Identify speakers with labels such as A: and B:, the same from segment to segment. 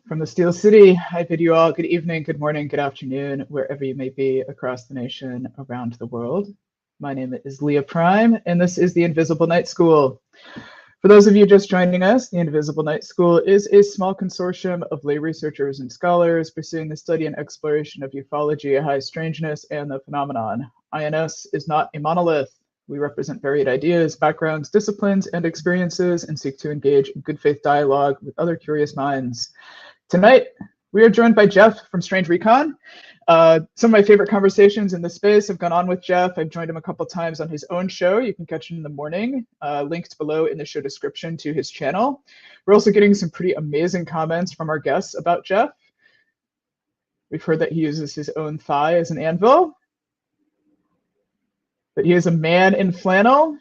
A: From the Steel City, I bid you all good evening, good morning, good afternoon, wherever you may be across the nation, around the world. My name is Leah Prime, and this is the Invisible Night School. For those of you just joining us, the Invisible Night School is a small consortium of lay researchers and scholars pursuing the study and exploration of ufology, high strangeness, and the phenomenon. INS is not a monolith. We represent varied ideas, backgrounds, disciplines, and experiences, and seek to engage in good faith dialogue with other curious minds. Tonight, we are joined by Jeff from Strange Recon. Some of my favorite conversations in this space have gone on with Jeff. I've joined him a couple times on his own show. You can catch him in the morning, linked below in the show description to his channel. We're also getting some pretty amazing comments from our guests about Jeff. We've heard that he uses his own thigh as an anvil, that he is a man in flannel,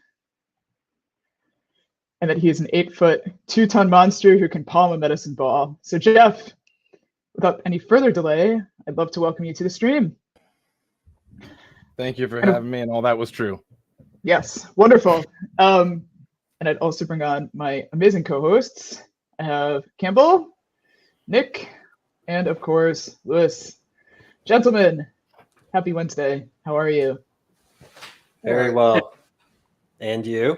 A: and that he is an 8-foot, 2-ton monster who can palm a medicine ball. So Jeff, without any further delay, I'd love to welcome you to the stream.
B: Thank you for having me, and all that was true.
A: Yes, wonderful. And I'd also bring on my amazing co-hosts. I have Campbell, Nick, and of course, Lewis. Gentlemen, happy Wednesday. How are you?
C: Very well. And you?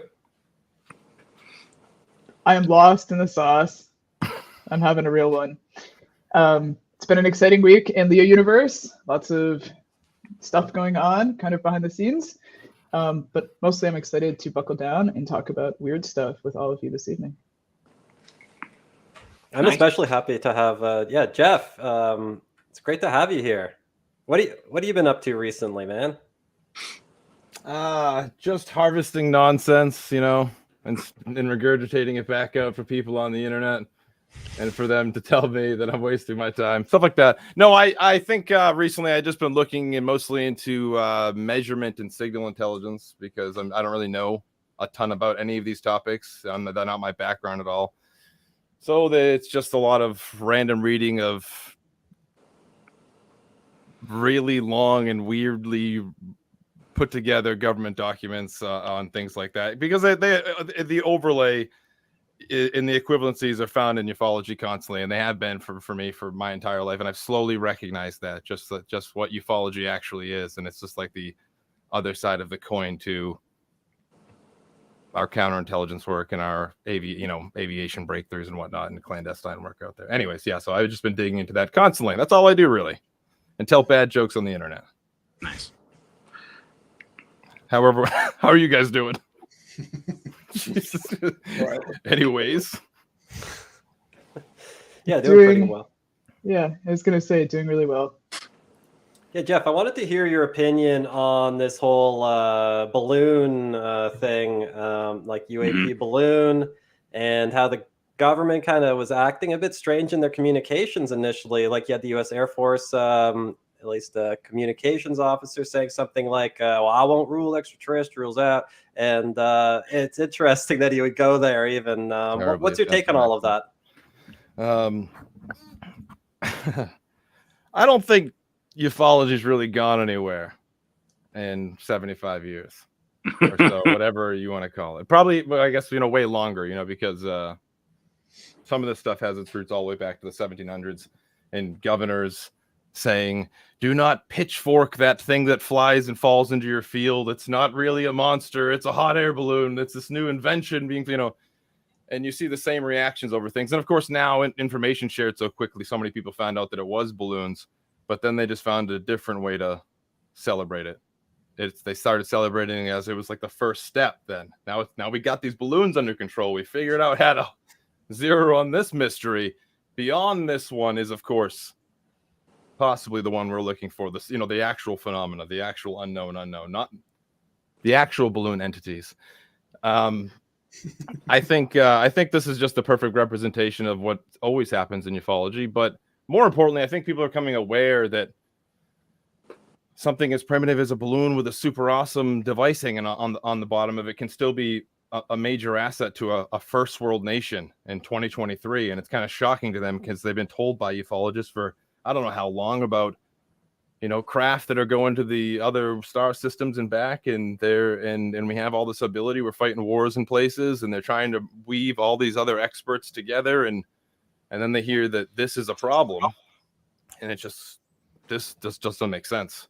A: I am lost in the sauce. I'm having a real one. It's been an exciting week in Leo Universe. Lots of stuff going on, kind of behind the scenes. But mostly I'm excited to buckle down and talk about weird stuff with all of you this evening.
C: I'm especially happy to have, Jeff. It's great to have you here. What have you been up to recently, man?
B: Just harvesting nonsense, and regurgitating it back out for people on the internet, and for them to tell me that I'm wasting my time, stuff like that. No, I think recently I've just been looking mostly into measurement and signal intelligence, because I don't really know a ton about any of these topics. They're not my background at all. So it's just a lot of random reading of really long and weirdly put together government documents on things like that, because the overlay in the equivalencies are found in ufology constantly, and they have been for me for my entire life, and I've slowly recognized that just what ufology actually is, and it's just like the other side of the coin to our counterintelligence work and our aviation breakthroughs and whatnot, and clandestine work out there. Anyways, yeah, so I've just been digging into that constantly. That's all I do, really, and tell bad jokes on the internet.
D: Nice.
B: However, how are you guys doing? Jesus.
D: Right.
B: Anyways.
C: Yeah, doing pretty well.
A: Yeah, I was going to say, doing really well.
C: Yeah, Jeff, I wanted to hear your opinion on this whole balloon thing, like UAP balloon, and how the government kind of was acting a bit strange in their communications initially. Like you had the U.S. Air Force, at least the communications officer, saying something like, well, I won't rule extraterrestrials out. And it's interesting that he would go there even. What's your take on all of that?
B: I don't think ufology's really gone anywhere in 75 years or so, whatever you want to call it. Probably, I guess, way longer, because some of this stuff has its roots all the way back to the 1700s, and governors saying, do not pitchfork that thing that flies and falls into your field. It's not really a monster. It's a hot air balloon. It's this new invention being, and you see the same reactions over things. And of course, now information shared so quickly, so many people found out that it was balloons, but then they just found a different way to celebrate it. They started celebrating it as it was like the first step. Then now we got these balloons under control. We figured out how to zero on this mystery. Beyond this one is, of course, possibly the one we're looking for, this, the actual phenomena, the actual unknown, not the actual balloon entities. I think this is just the perfect representation of what always happens in ufology. But more importantly, I think people are becoming aware that something as primitive as a balloon with a super awesome devicing and on the bottom of it can still be a major asset to a first world nation in 2023. And it's kind of shocking to them, because they've been told by ufologists for I don't know how long about, craft that are going to the other star systems and back, and we have all this ability. We're fighting wars in places, and they're trying to weave all these other experts together, and and then they hear that this is a problem, and this just doesn't make sense.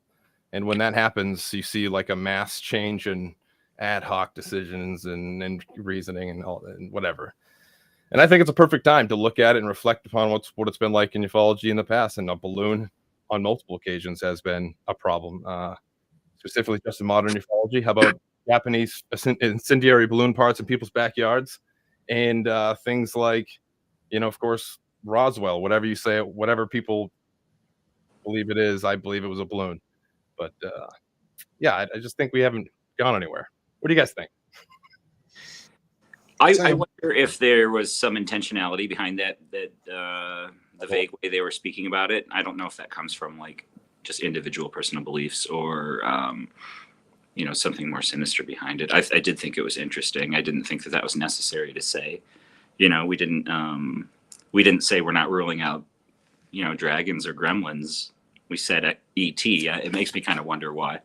B: And when that happens, you see like a mass change in ad hoc decisions and reasoning and all and whatever. And I think it's a perfect time to look at it and reflect upon what it's been like in ufology in the past. And a balloon on multiple occasions has been a problem, specifically just in modern ufology. How about Japanese incendiary balloon parts in people's backyards, and things like, of course, Roswell, whatever you say, whatever people believe it is, I believe it was a balloon. But yeah, I just think we haven't gone anywhere. What do you guys think?
D: I wonder if there was some intentionality behind that the vague way they were speaking about it. I don't know if that comes from like just individual personal beliefs or something more sinister behind it. I did think it was interesting. I didn't think that was necessary to say. We didn't say we're not ruling out dragons or gremlins. We said ET. It makes me kind of wonder why.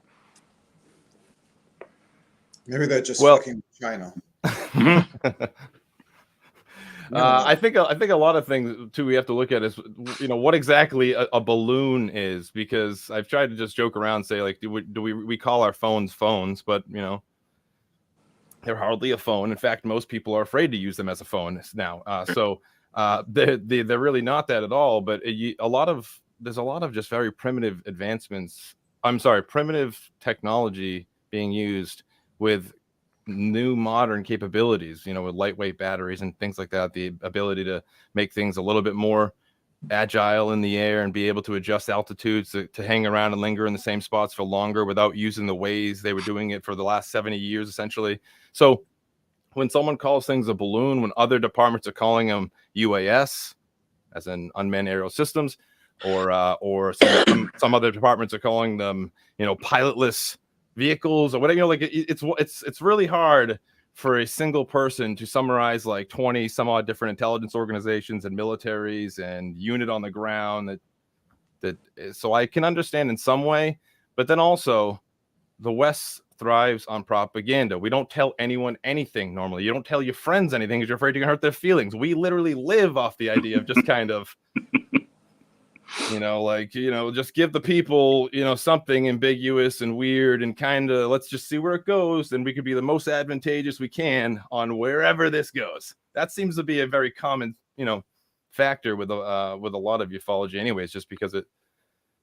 E: Maybe they're just fucking with China.
B: I think a lot of things too we have to look at is what exactly a balloon is, because I've tried to just joke around and say like do we call our phones, but they're hardly a phone. In fact, most people are afraid to use them as a phone now. So they're really not that at all. But there's a lot of just very primitive advancements. Primitive technology being used with new modern capabilities, with lightweight batteries and things like that, the ability to make things a little bit more agile in the air and be able to adjust altitudes to hang around and linger in the same spots for longer without using the ways they were doing it for the last 70 years, essentially. So when someone calls things a balloon, when other departments are calling them UAS, as in unmanned aerial systems, or some other departments are calling them, pilotless vehicles or whatever, it's really hard for a single person to summarize like 20 some odd different intelligence organizations and militaries and unit on the ground so I can understand in some way. But then also the West thrives on propaganda. We don't tell anyone anything normally. You don't tell your friends anything because you're afraid you're gonna hurt their feelings. We literally live off the idea of just kind of just give the people, something ambiguous and weird and kind of let's just see where it goes. And we could be the most advantageous we can on wherever this goes. That seems to be a very common, factor with a lot of ufology anyways, just because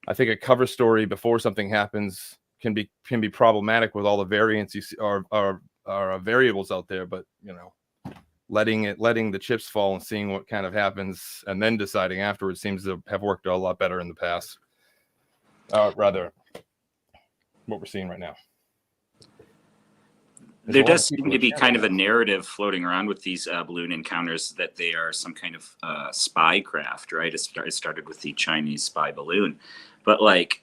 B: I think a cover story before something happens can be problematic with all the variants you see are variables out there. But, letting the chips fall and seeing what kind of happens and then deciding afterwards seems to have worked a lot better in the past. Rather, what we're seeing right now.
D: There does seem to be kind of a narrative floating around with these balloon encounters that they are some kind of spy craft, right? It started with the Chinese spy balloon. But like,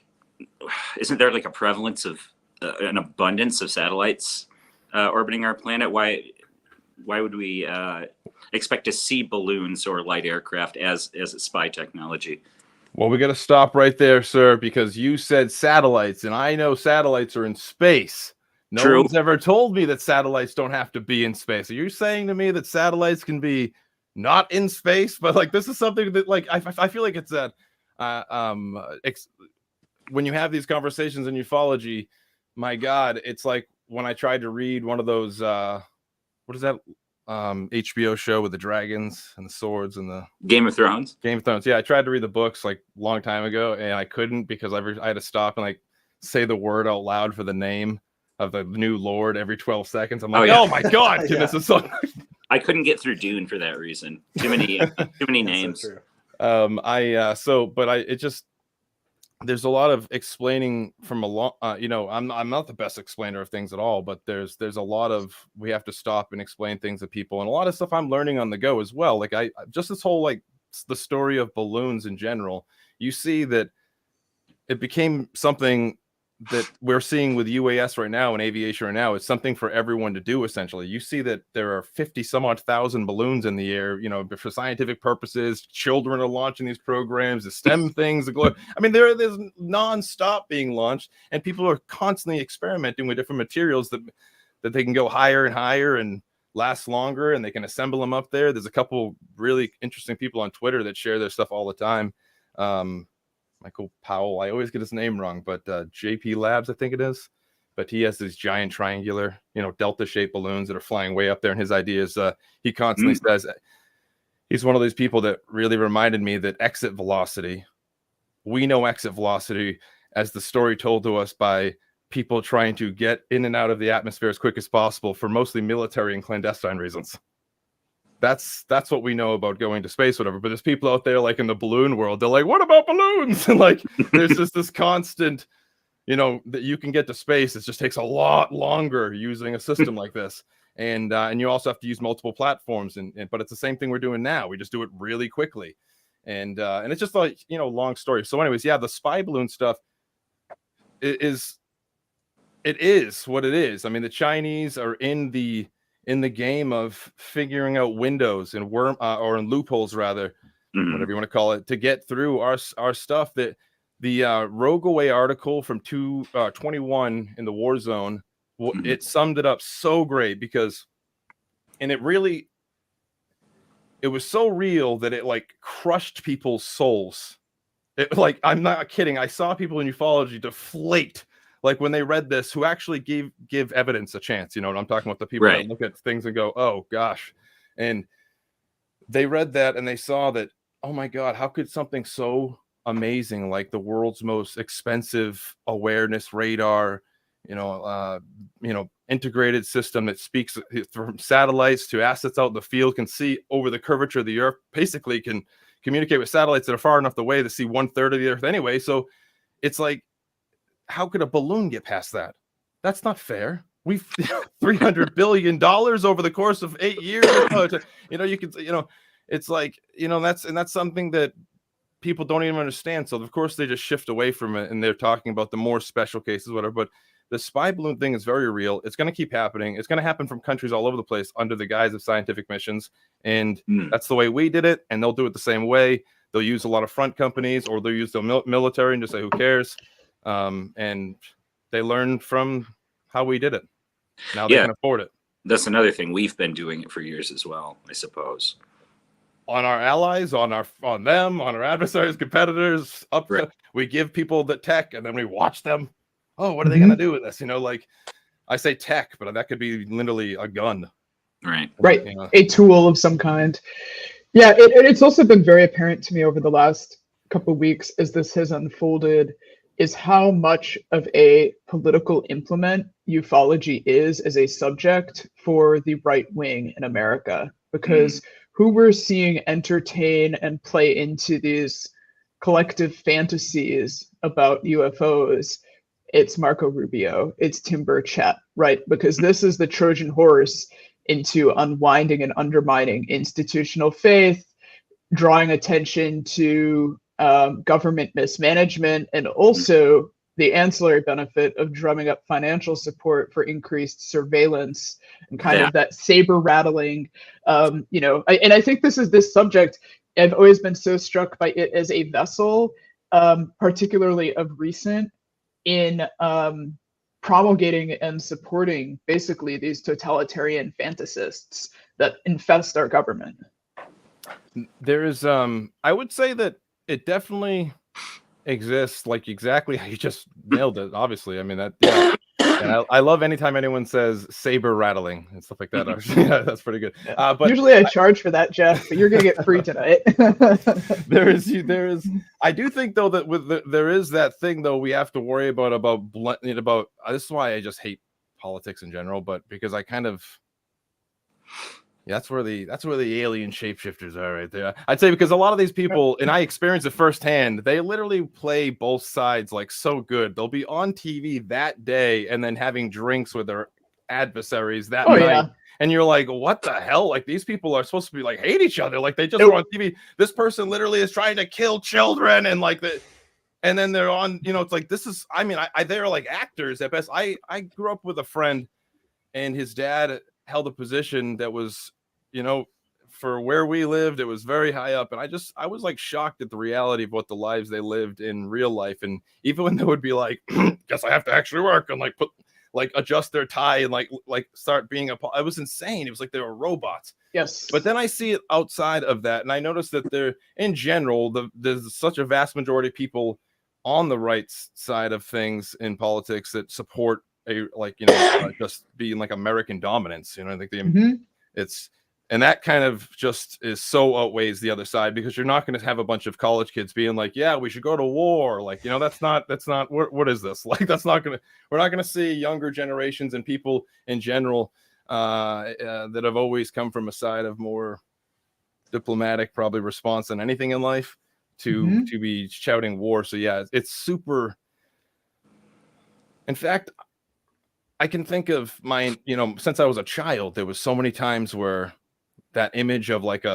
D: isn't there like a prevalence of an abundance of satellites orbiting our planet? Why would we expect to see balloons or light aircraft as a spy technology?
B: Well, we got to stop right there, sir, because you said satellites, and I know satellites are in space. No one's ever told me that satellites don't have to be in space. Are you saying to me that satellites can be not in space? But like, this is something that like I feel like it's that when you have these conversations in ufology, my God, it's like when I tried to read one of those. What is that HBO show with the dragons and the swords and the
D: Game of Thrones?
B: Game of Thrones. Yeah, I tried to read the books like a long time ago, and I couldn't because I had to stop and like say the word out loud for the name of the new Lord every 12 seconds. I'm like, oh my God, this is so.
D: I couldn't get through Dune for that reason. Too many names.
B: So there's a lot of explaining from a long, I'm not the best explainer of things at all, but there's a lot of, we have to stop and explain things to people, and a lot of stuff I'm learning on the go as well. Like I just this whole, like the story of balloons in general, you see that it became something that we're seeing with UAS right now and aviation right now. It's something for everyone to do. Essentially, you see that there are 50 some odd thousand balloons in the air, for scientific purposes. Children are launching these programs, the STEM things, the glow. I mean, there's nonstop being launched, and people are constantly experimenting with different materials that they can go higher and higher and last longer and they can assemble them up there. There's a couple really interesting people on Twitter that share their stuff all the time. Michael Powell, I always get his name wrong, but JP Labs, I think it is. But he has these giant triangular, delta-shaped balloons that are flying way up there. And his ideas, he constantly says, he's one of these people that really reminded me that exit velocity, we know exit velocity as the story told to us by people trying to get in and out of the atmosphere as quick as possible for mostly military and clandestine reasons. That's what we know about going to space, whatever. But there's people out there like in the balloon world, they're like, what about balloons? And like, there's just this constant, that you can get to space. It just takes a lot longer using a system like this. And you also have to use multiple platforms. But it's the same thing we're doing now. We just do it really quickly. And it's just like, long story. So anyways, yeah, the spy balloon stuff is what it is. I mean, the Chinese are in the game of figuring out windows and or in loopholes rather, whatever you want to call it, to get through our stuff. That the Rogueway article from 21 in the War Zone, it summed it up so great because, and it was so real that it like crushed people's souls. It, like, I'm not kidding. I saw people in ufology deflate like when they read this, who actually give evidence a chance. You know what I'm talking about? The people that look at things and go, oh gosh. And they read that and they saw that, oh my God, how could something so amazing like the world's most expensive awareness radar, integrated system that speaks from satellites to assets out in the field, can see over the curvature of the earth, basically can communicate with satellites that are far enough away to see 1/3 of the earth anyway. So it's like, how could a balloon get past that? That's not fair. We've $300 billion over the course of 8 years. It's like, that's something that people don't even understand. So of course they just shift away from it and they're talking about the more special cases, whatever. But the spy balloon thing is very real. It's going to keep happening. It's going to happen from countries all over the place under the guise of scientific missions. And that's the way we did it. And they'll do it the same way. They'll use a lot of front companies, or they'll use the military and just say, who cares? And they learn from how we did it. Now they can afford it.
D: That's another thing. We've been doing it for years as well, I suppose.
B: On our allies, on them, on our adversaries, competitors, we give people the tech and then we watch them. Oh, what are they going to do with this? Like I say tech, but that could be literally a gun.
A: Right. A tool of some kind. Yeah. It's also been very apparent to me over the last couple of weeks as this has unfolded is how much of a political implement ufology is as a subject for the right wing in America, because who we're seeing entertain and play into these collective fantasies about UFOs, it's Marco Rubio, it's Tim Burchett, right? Because this is the Trojan horse into unwinding and undermining institutional faith, drawing attention to government mismanagement, and also the ancillary benefit of drumming up financial support for increased surveillance and kind of that saber rattling. And I think this subject, I've always been so struck by it as a vessel, particularly of recent, in promulgating and supporting basically these totalitarian fantasists that infest our government.
B: There is, I would say that it definitely exists, like exactly how you just nailed it. Obviously, I mean that. Yeah. And I love anytime anyone says saber rattling and stuff like that. Yeah, that's pretty good. But
A: usually I charge for that, Jeff, but you're gonna get free tonight.
B: there is. I do think though that there is that thing though we have to worry about. This is why I just hate politics in general, but because I kind of. That's where the alien shapeshifters are right there. I'd say because a lot of these people, and I experienced it firsthand, they literally play both sides like so good. They'll be on TV that day and then having drinks with their adversaries that night. Yeah. And you're like, what the hell? Like these people are supposed to be like hate each other. Like they just were on TV. This person literally is trying to kill children and like the. And then they're on, it's like this is. I mean, they're like actors at best. I grew up with a friend, and his dad held a position that was. For where we lived, it was very high up. And I was like shocked at the reality of what the lives they lived in real life. And even when they would be like, guess I have to actually work and like like adjust their tie and like start being it was insane. It was like they were robots.
A: Yes.
B: But then I see it outside of that, and I notice that there, in general, there's such a vast majority of people on the right side of things in politics that support just being like American dominance. You know, I think it's, and that kind of just is so outweighs the other side, because you're not going to have a bunch of college kids being like, yeah, we should go to war. Like, you know, that's not what is this? Like, we're not going to see younger generations and people in general that have always come from a side of more diplomatic probably response than anything in life to be shouting war. So yeah, it's super. In fact, I can think of my, you know, since I was a child, there was so many times where that image of like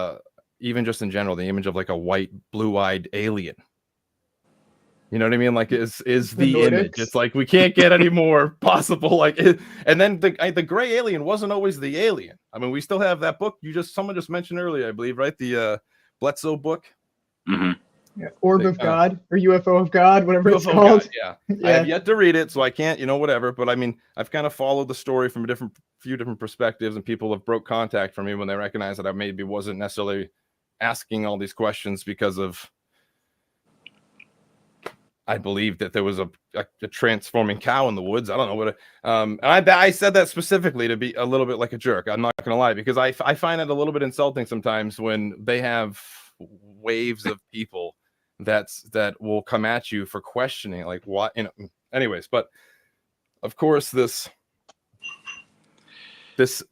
B: even just in general, the image of like a white, blue-eyed alien. You know what I mean? Like is the image. It's like we can't get any more possible. Like, and then the gray alien wasn't always the alien. I mean, we still have that book someone just mentioned earlier, I believe, right? The Bledsoe book.
A: Yeah, Orb of God or UFO of God, whatever it's called.
B: God, yeah. I have yet to read it, so I can't, you know, whatever. But I mean, I've kind of followed the story from a few different perspectives, and people have broke contact from me when they recognize that I maybe wasn't necessarily asking all these questions because of, I believe that there was a transforming cow in the woods. I don't know what. And I said that specifically to be a little bit like a jerk. I'm not gonna lie, because I find it a little bit insulting sometimes when they have waves of people that will come at you for questioning, like what, you know. Anyways, but of course this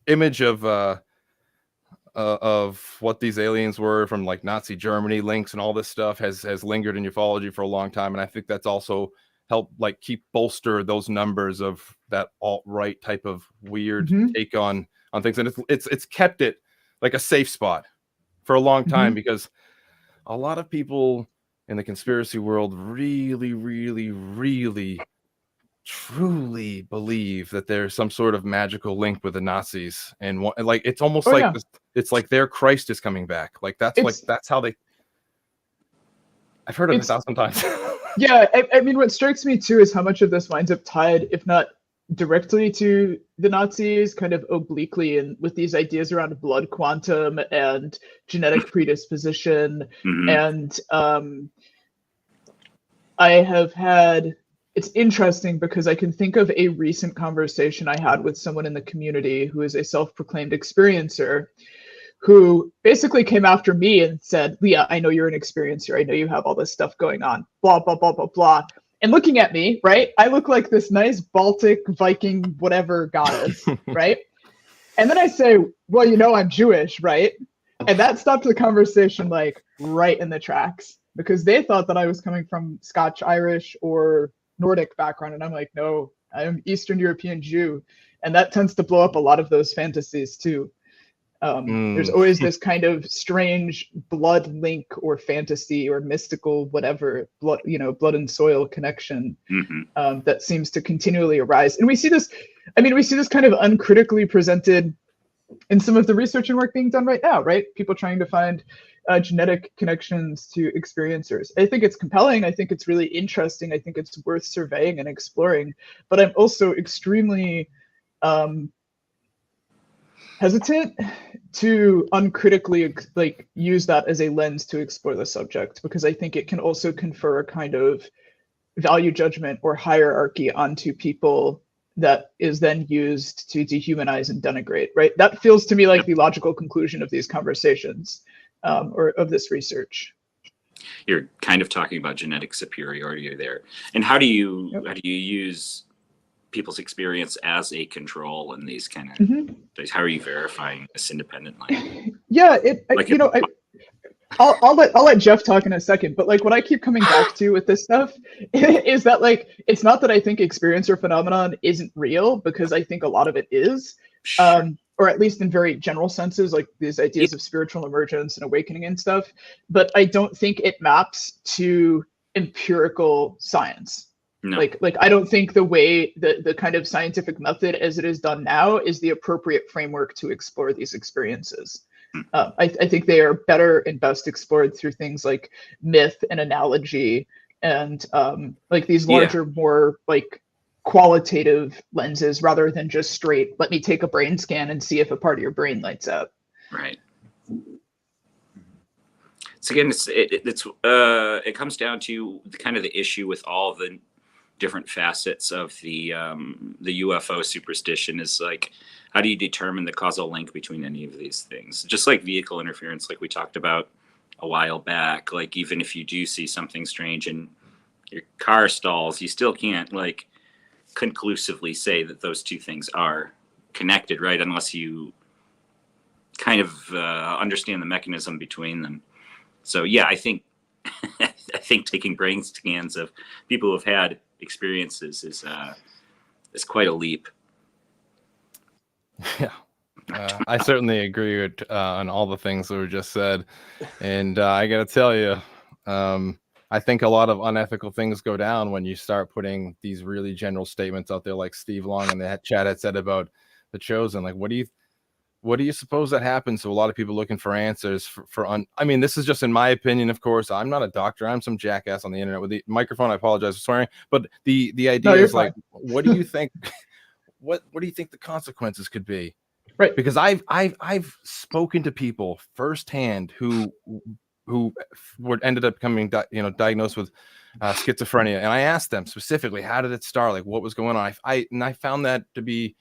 B: image of what these aliens were from like Nazi Germany, links and all this stuff has lingered in ufology for a long time, and I think that's also helped like keep bolster those numbers of that alt-right type of weird take on things, and it's kept it like a safe spot for a long time, because a lot of people in the conspiracy world really, really, really truly believe that there's some sort of magical link with the Nazis, and like it's almost it's like their Christ is coming back. Like that's how they. I've heard it 1,000 times.
A: Yeah, I mean, what strikes me too is how much of this winds up tied, if not directly to the Nazis, kind of obliquely, and with these ideas around blood quantum and genetic predisposition. And I have had, it's interesting because I can think of a recent conversation I had with someone in the community who is a self-proclaimed experiencer, who basically came after me and said, Leah, I know you're an experiencer. I know you have all this stuff going on, blah, blah, blah, blah, blah. And looking at me, right? I look like this nice Baltic Viking, whatever goddess, right? And then I say, well, you know, I'm Jewish, right? And that stopped the conversation like right in the tracks, because they thought that I was coming from Scotch, Irish, or Nordic background. And I'm like, no, I'm Eastern European Jew. And that tends to blow up a lot of those fantasies too. There's always this kind of strange blood link or fantasy or mystical whatever blood and soil connection that seems to continually arise. And we see this kind of uncritically presented in some of the research and work being done right now, right? People trying to find genetic connections to experiencers. I think it's compelling. I think it's really interesting. I think it's worth surveying and exploring. But I'm also extremely hesitant to uncritically like use that as a lens to explore the subject, because I think it can also confer a kind of value judgment or hierarchy onto people that is then used to dehumanize and denigrate, right? That feels to me like the logical conclusion of these conversations or of this research.
D: You're kind of talking about genetic superiority there. And how do you use people's experience as a control in these kind of how are you verifying this independently?
A: Yeah, I'll let Jeff talk in a second, but like what I keep coming back to with this stuff is that like it's not that I think experiencer phenomenon isn't real, because I think a lot of it is, or at least in very general senses, like these ideas of spiritual emergence and awakening and stuff, but I don't think it maps to empirical science. No. Like I don't think the way the kind of scientific method as it is done now is the appropriate framework to explore these experiences. I think they are better and best explored through things like myth and analogy and like these larger, more like qualitative lenses rather than just straight, let me take a brain scan and see if a part of your brain lights up.
D: Right. So again, it comes down to kind of the issue with all the different facets of the UFO superstition is like, how do you determine the causal link between any of these things? Just like vehicle interference, like we talked about a while back, like even if you do see something strange and your car stalls, you still can't like conclusively say that those two things are connected, right? Unless you kind of understand the mechanism between them. So yeah, I think I think taking brain scans of people who have had experiences is quite a leap.
B: Yeah, I certainly agree with on all the things that were just said, and I got to tell you, I think a lot of unethical things go down when you start putting these really general statements out there, like Steve Long in the chat had said about The Chosen. Like, what do you suppose that happens to a lot of people looking for answers I mean, this is just in my opinion, of course. I'm not a doctor. I'm some jackass on the internet with the microphone. I apologize for swearing, but the idea is like, what do you think? What do you think the consequences could be?
A: Right.
B: Because I've spoken to people firsthand who ended up becoming diagnosed with schizophrenia, and I asked them specifically, how did it start? Like, what was going on? I found that to be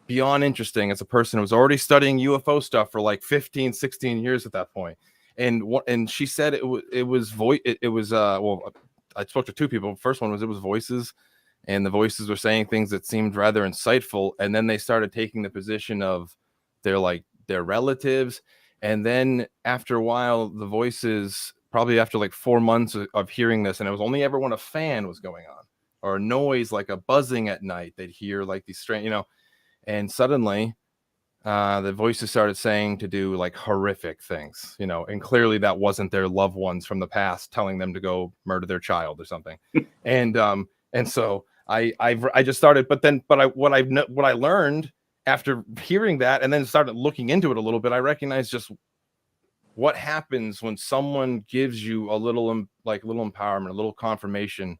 B: beyond interesting as a person who was already studying UFO stuff for like 15, 16 years at that point. And she said it was well, I spoke to two people. First one was it was voices, and the voices were saying things that seemed rather insightful. And then they started taking the position of their relatives. And then after a while, the voices, probably after like 4 months of hearing this, and it was only ever when a fan was going on or a noise like a buzzing at night, they'd hear like these strange, and suddenly the voices started saying to do like horrific things, and clearly that wasn't their loved ones from the past telling them to go murder their child or something. and so I just started, what I learned after hearing that and then started looking into it a little bit, I recognized just what happens when someone gives you a little empowerment, a little confirmation,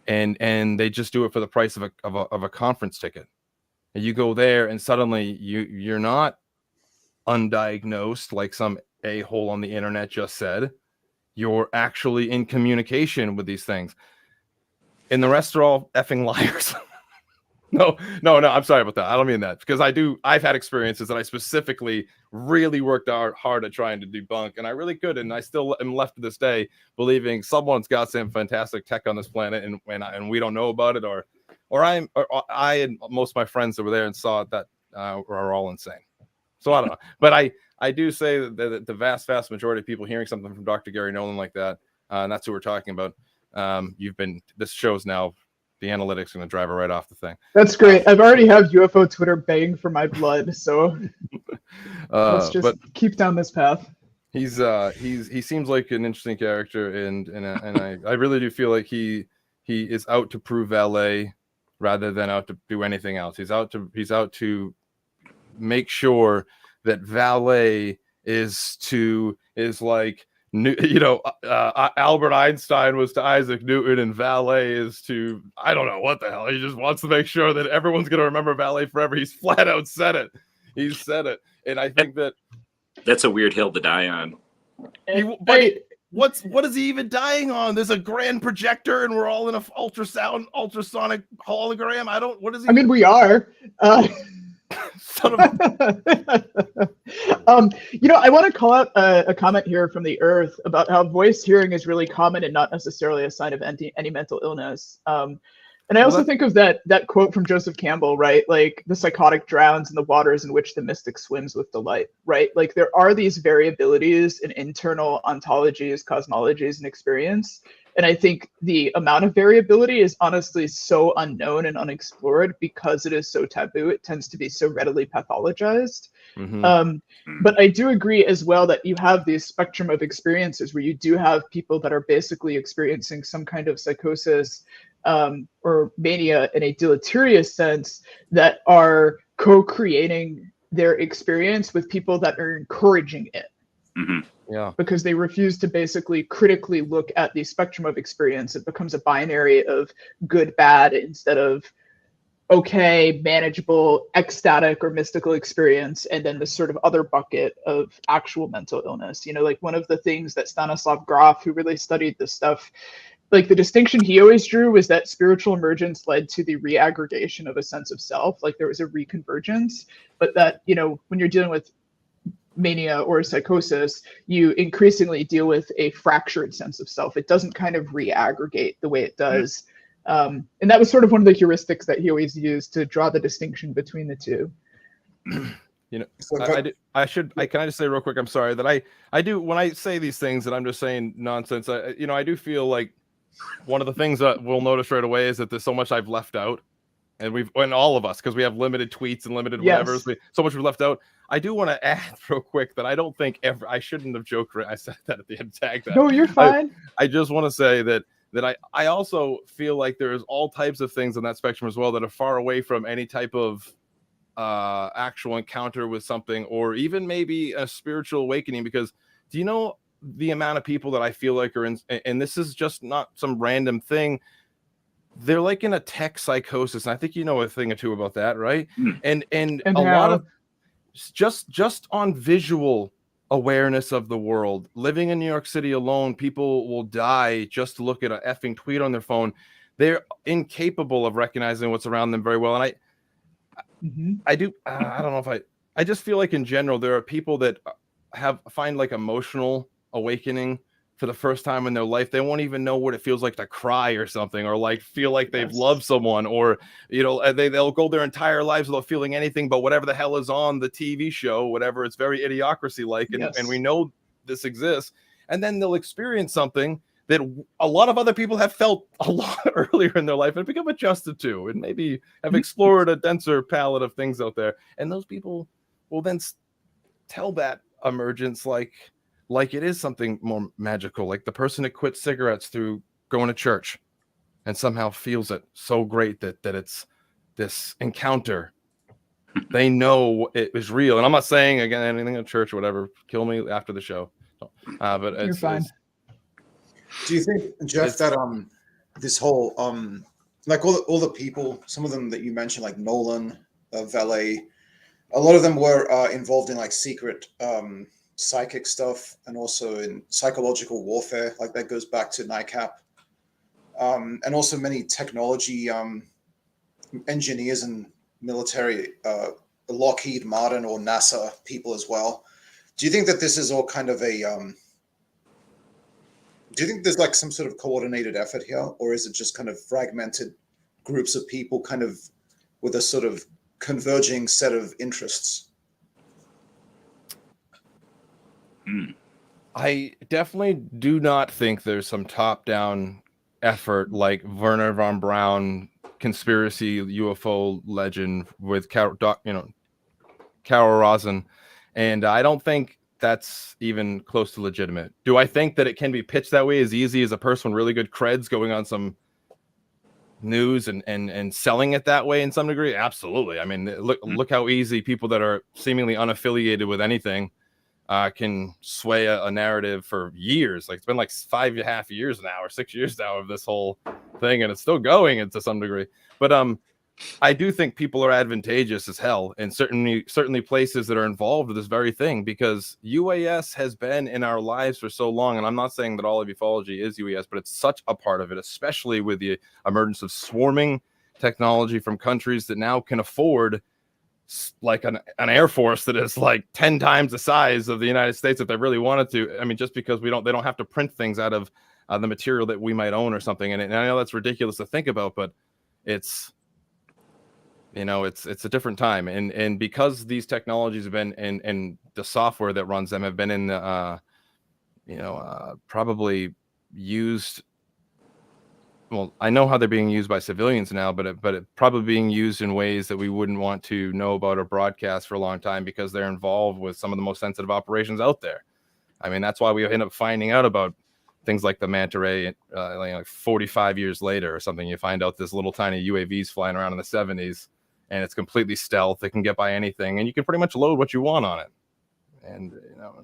B: and they just do it for the price of a conference ticket. And you go there and suddenly you're not undiagnosed like some a-hole on the internet just said. You're actually in communication with these things. And the rest are all effing liars. No, I'm sorry about that. I don't mean that, because I've had experiences that I specifically really worked hard at trying to debunk, and I really could, and I still am left to this day believing someone's got some fantastic tech on this planet and we don't know about it, or I and most of my friends that were there and saw it that are all insane. So I don't know, but I do say that the vast majority of people hearing something from Dr. Gary Nolan like that, and that's who we're talking about. This shows now the analytics are going to drive it right off the thing.
A: That's great. I've already have UFO Twitter begging for my blood, so let's just keep down this path.
B: He seems like an interesting character, and I really do feel like he is out to prove valet rather than out to do anything else. He's out to make sure that valet is like, Albert Einstein was to Isaac Newton, and valet is to, I don't know what the hell. He just wants to make sure that everyone's going to remember valet forever. He's flat out said it. He said it, and I think
D: that's a weird hill to die on.
B: What is he even dying on? There's a grand projector, and we're all in a ultrasonic hologram. What is he?
A: I mean, we are.
B: Son of
A: I want to call out a comment here from the Earth about how voice hearing is really common and not necessarily a sign of any mental illness. And I also think of that quote from Joseph Campbell, right? Like, the psychotic drowns in the waters in which the mystic swims with delight, right? Like, there are these variabilities in internal ontologies, cosmologies, and experience. And I think the amount of variability is honestly so unknown and unexplored because it is so taboo. It tends to be so readily pathologized. Mm-hmm. But I do agree as well that you have this spectrum of experiences where you do have people that are basically experiencing some kind of psychosis or mania in a deleterious sense that are co-creating their experience with people that are encouraging it.
B: Yeah.
A: Because they refuse to basically critically look at the spectrum of experience. It becomes a binary of good, bad, instead of okay, manageable, ecstatic or mystical experience, and then this sort of other bucket of actual mental illness. You know, like one of the things that Stanislav Grof, who really studied this stuff, like the distinction he always drew was that spiritual emergence led to the reaggregation of a sense of self, like there was a reconvergence, but that, you know, when you're dealing with mania or psychosis, you increasingly deal with a fractured sense of self. It doesn't kind of reaggregate the way it does. And that was sort of one of the heuristics that he always used to draw the distinction between the two.
B: You know, can I just say real quick, I'm sorry that I do, when I say these things that I'm just saying nonsense, I do feel like one of the things that we'll notice right away is that there's so much I've left out, and all of us, because we have limited tweets and limited whatever, so much we've left out. I do want to add real quick that I don't think I shouldn't have joked. I said that at the end, tag that.
A: No, you're fine.
B: I just want to say that I also feel like there's all types of things on that spectrum as well that are far away from any type of actual encounter with something, or even maybe a spiritual awakening. Because do you know the amount of people that I feel like are in, and this is just not some random thing, they're like in a tech psychosis, and I think you know a thing or two about that, right? And a lot of just on visual awareness of the world. Living in New York City alone, people will die just to look at an effing tweet on their phone. They're incapable of recognizing what's around them very well. And I don't know if I just feel like in general, there are people that find like emotional awakening for the first time in their life. They won't even know what it feels like to cry or something, or like feel like they've loved someone, or, you know, they'll go their entire lives without feeling anything but whatever the hell is on the TV show, whatever. It's very Idiocracy like, and we know this exists. And then they'll experience something that a lot of other people have felt a lot earlier in their life and become adjusted to, and maybe have explored a denser palette of things out there. And those people will then tell that emergence like it is something more magical, like the person that quit cigarettes through going to church and somehow feels it so great that it's this encounter. They know it is real. And I'm not saying, again, anything at church or whatever, kill me after the show. But
A: You're fine.
E: Do you think, Jeff, that this whole like all the people, some of them that you mentioned, like Nolan, Valet, a lot of them were involved in like secret psychic stuff, and also in psychological warfare, like that goes back to NICAP, and also many technology engineers and military, Lockheed Martin or NASA people as well. Do you think that this is all kind of a do you think there's like some sort of coordinated effort here, or is it just kind of fragmented groups of people kind of with a sort of converging set of interests?
B: I definitely do not think there's some top-down effort like Werner von Braun conspiracy UFO legend with Carol Rosen, and I don't think that's even close to legitimate. Do I think that it can be pitched that way as easy as a person with really good creds going on some news and selling it that way in some degree? Absolutely. I mean, look how easy people that are seemingly unaffiliated with anything can sway a narrative for years. Like it's been like 5.5 years now or 6 years now of this whole thing, and it's still going to some degree. But I do think people are advantageous as hell, and certainly places that are involved with this very thing, because UAS has been in our lives for so long. And I'm not saying that all of ufology is UAS, but it's such a part of it, especially with the emergence of swarming technology from countries that now can afford like an air force that is like 10 times the size of the United States if they really wanted to. I mean, just because they don't have to print things out of the material that we might own or something. And I know that's ridiculous to think about, but it's, you know, it's a different time. And because these technologies have been and the software that runs them have been in the, probably used. Well, I know how they're being used by civilians now, but it probably being used in ways that we wouldn't want to know about or broadcast for a long time, because they're involved with some of the most sensitive operations out there. I mean, that's why we end up finding out about things like the manta ray like 45 years later or something. You find out this little tiny UAVs flying around in the 70s, and it's completely stealth. It can get by anything, and you can pretty much load what you want on it. And, you know,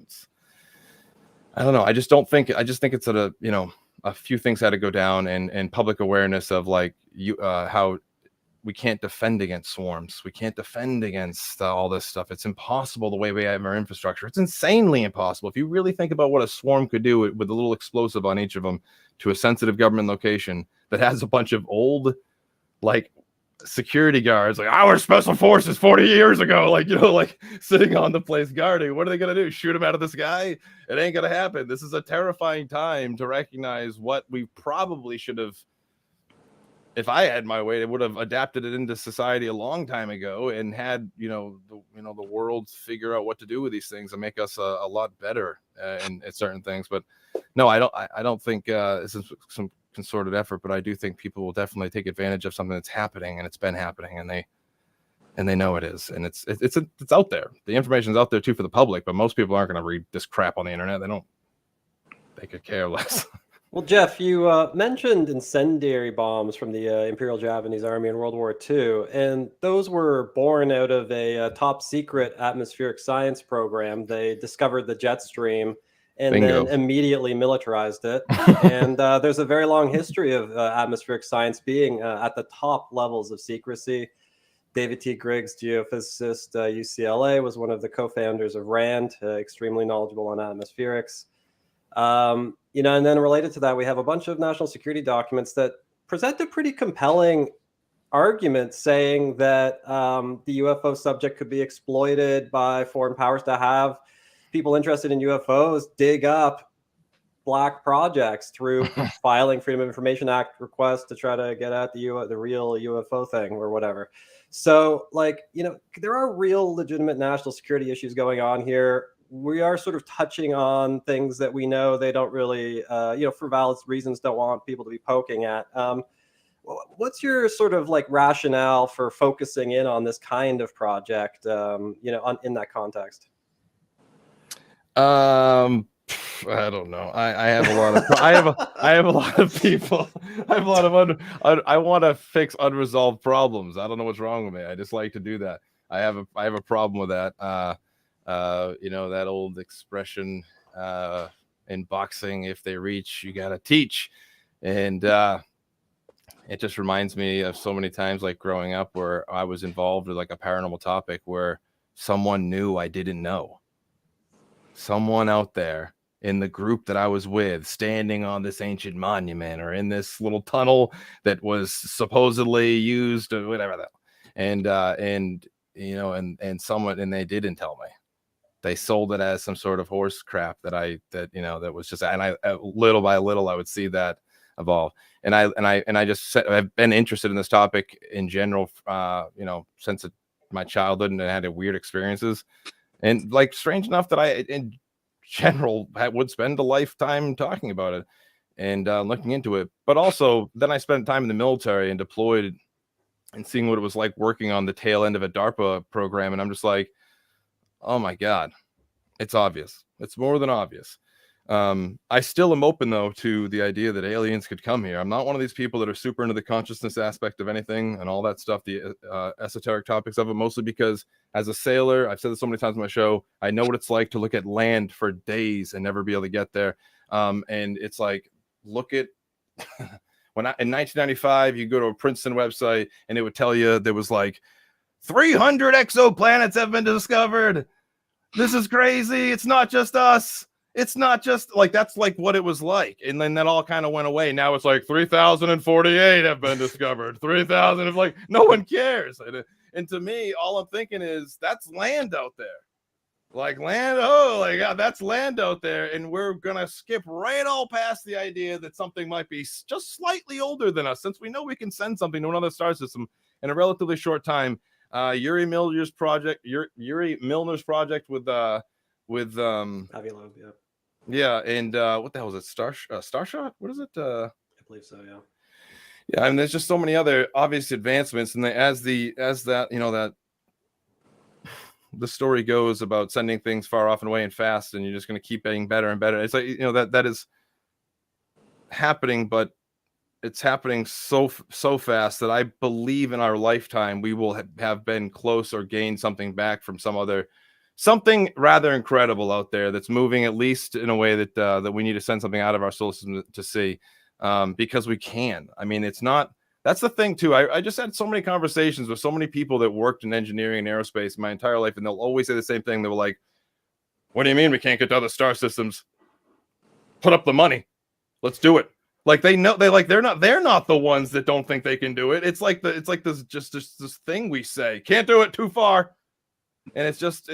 B: I don't know. I just think it's a few things had to go down, and public awareness of like how we can't defend against swarms. We can't defend against all this stuff. It's impossible the way we have our infrastructure. It's insanely impossible. If you really think about what a swarm could do with a little explosive on each of them to a sensitive government location that has a bunch of old, like, security guards, like our special forces 40 years ago, like sitting on the place guarding. What are they going to do? Shoot them out of the sky? It ain't going to happen. This is a terrifying time to recognize what we probably should have. If I had my way, it would have adapted it into society a long time ago and had, the world figure out what to do with these things and make us a lot better in certain things. But no, I don't think this is some concerted effort, but I do think people will definitely take advantage of something that's happening, and it's been happening, and they know it is, and it's out there. The information's out there too for the public, but most people aren't going to read this crap on the internet. They could care less.
C: Well, Jeff, you mentioned incendiary bombs from the Imperial Japanese Army in World War II, and those were born out of a top secret atmospheric science program. They discovered the jet stream and
B: Bingo.
C: then immediately militarized it. And there's a very long history of atmospheric science being at the top levels of secrecy. David T. Griggs, geophysicist, UCLA, was one of the co-founders of RAND, extremely knowledgeable on atmospherics. And then related to that, we have a bunch of national security documents that present a pretty compelling argument saying that the UFO subject could be exploited by foreign powers to have people interested in UFOs dig up black projects through filing Freedom of Information Act requests to try to get at the real UFO thing or whatever. So, there are real legitimate national security issues going on here. We are sort of touching on things that we know they don't really, for valid reasons, don't want people to be poking at. What's your sort of rationale for focusing in on this kind of project, in that context?
B: I don't know. I have a lot of I have a lot of people. I have a lot of I want to fix unresolved problems. I don't know what's wrong with me. I just like to do that. I have a problem with that. That old expression in boxing, if they reach, you gotta teach. And it just reminds me of so many times, like growing up, where I was involved with like a paranormal topic where someone knew I didn't know. Someone out there in the group that I was with, standing on this ancient monument or in this little tunnel that was supposedly used or whatever that, and someone, and they didn't tell me. They sold it as some sort of horse crap that was just, and I little by little I would see that evolve. And I just said, I've been interested in this topic in general, since my childhood, and I had weird experiences. And strange enough that I, in general, would spend a lifetime talking about it and looking into it. But also, then I spent time in the military and deployed and seeing what it was like working on the tail end of a DARPA program. And I'm just like, oh my God, it's obvious. It's more than obvious. I still am open, though, to the idea that aliens could come here. I'm not one of these people that are super into the consciousness aspect of anything and all that stuff, the esoteric topics of it, mostly because as a sailor, I've said this so many times on my show, I know what it's like to look at land for days and never be able to get there. And it's like, look at in 1995, you go to a Princeton website and it would tell you there was 300 exoplanets have been discovered. This is crazy. It's not just us. It's not just that's what it was like. And then that all kind of went away. Now it's 3,048 have been discovered. 3,000 is no one cares. And to me, all I'm thinking is that's land out there. Land. Oh, that's land out there. And we're going to skip right all past the idea that something might be just slightly older than us, since we know we can send something to another star system in a relatively short time. Yuri Milner's project with
C: Avilob,
B: yeah, and what the hell is it? Starshot? What is it?
C: I believe so, yeah.
B: Yeah, I mean, there's just so many other obvious advancements, and as that that the story goes about sending things far off and away and fast, and you're just going to keep getting better and better. It's that is happening, but it's happening so fast that I believe in our lifetime we will have been close or gained something back from some other something rather incredible out there that's moving, at least in a way that that we need to send something out of our solar system to see, because we can. I mean, it's not. That's the thing too. I just had so many conversations with so many people that worked in engineering and aerospace my entire life, and they'll always say the same thing. They were like, "What do you mean we can't get to other star systems? Put up the money, let's do it." Like they're not the ones that don't think they can do it. It's like this thing we say, can't do it, too far. And it's just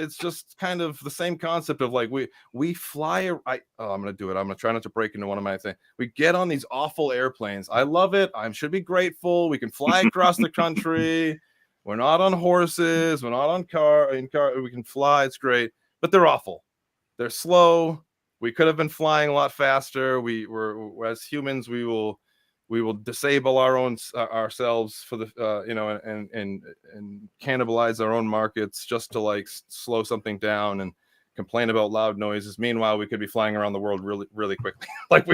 B: kind of the same concept of like we fly. I'm gonna do it. I'm gonna try not to break into one of my things. We get on these awful airplanes. I love it. I should be grateful. We can fly across the country. We're not on horses. We're not on car. We can fly. It's great, but they're awful. They're slow. We could have been flying a lot faster. We're as humans, we will disable our own ourselves for the and cannibalize our own markets just to like slow something down and complain about loud noises. Meanwhile, we could be flying around the world really, really quickly. Like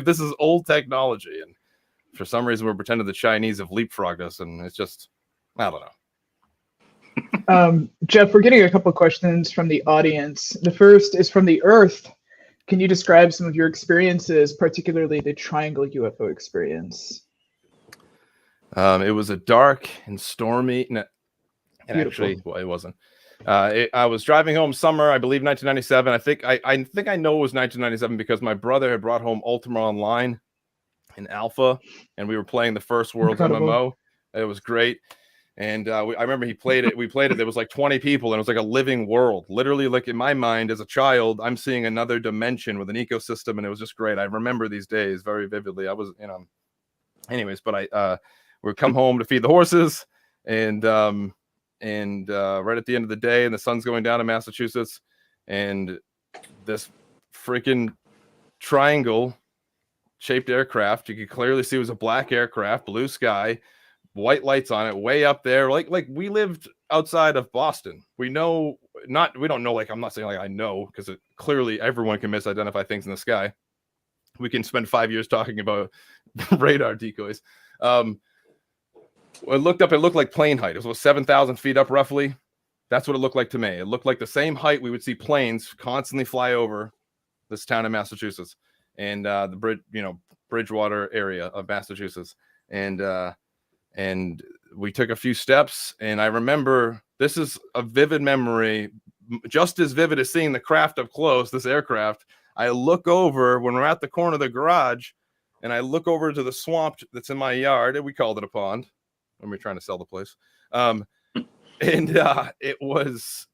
B: this is old technology, and for some reason we're pretending the Chinese have leapfrogged us, and it's just, I don't know.
A: Jeff, we're getting a couple of questions from the audience. The first is from the Earth. Can you describe some of your experiences, particularly the triangle UFO experience?
B: It was a dark and stormy. No, and
A: Beautiful.
B: actually, well, it wasn't. I was driving home summer, I believe 1997. I think I know it was 1997 because my brother had brought home Ultima Online in Alpha, and we were playing the first World's MMO. It was great. And I remember he played it. We played it. There was like 20 people, and it was like a living world. Literally, like in my mind as a child, I'm seeing another dimension with an ecosystem, and it was just great. I remember these days very vividly. I was, anyways, but I would come home to feed the horses, and right at the end of the day, and the sun's going down in Massachusetts, and this freaking triangle-shaped aircraft. You could clearly see it was a black aircraft, blue sky. White lights on it, way up there. Like we lived outside of Boston. We don't know. Like, I'm not saying like I know, because clearly everyone can misidentify things in the sky. We can spend 5 years talking about radar decoys. I looked up. It looked like plane height. It was 7,000 feet up, roughly. That's what it looked like to me. It looked like the same height we would see planes constantly fly over this town in Massachusetts, and the Bridgewater area of Massachusetts, and we took a few steps, and I remember, this is a vivid memory, just as vivid as seeing the craft up close, this aircraft. I look over when we're at the corner of the garage, and I look over to the swamp that's in my yard, and we called it a pond when we were trying to sell the place. It was,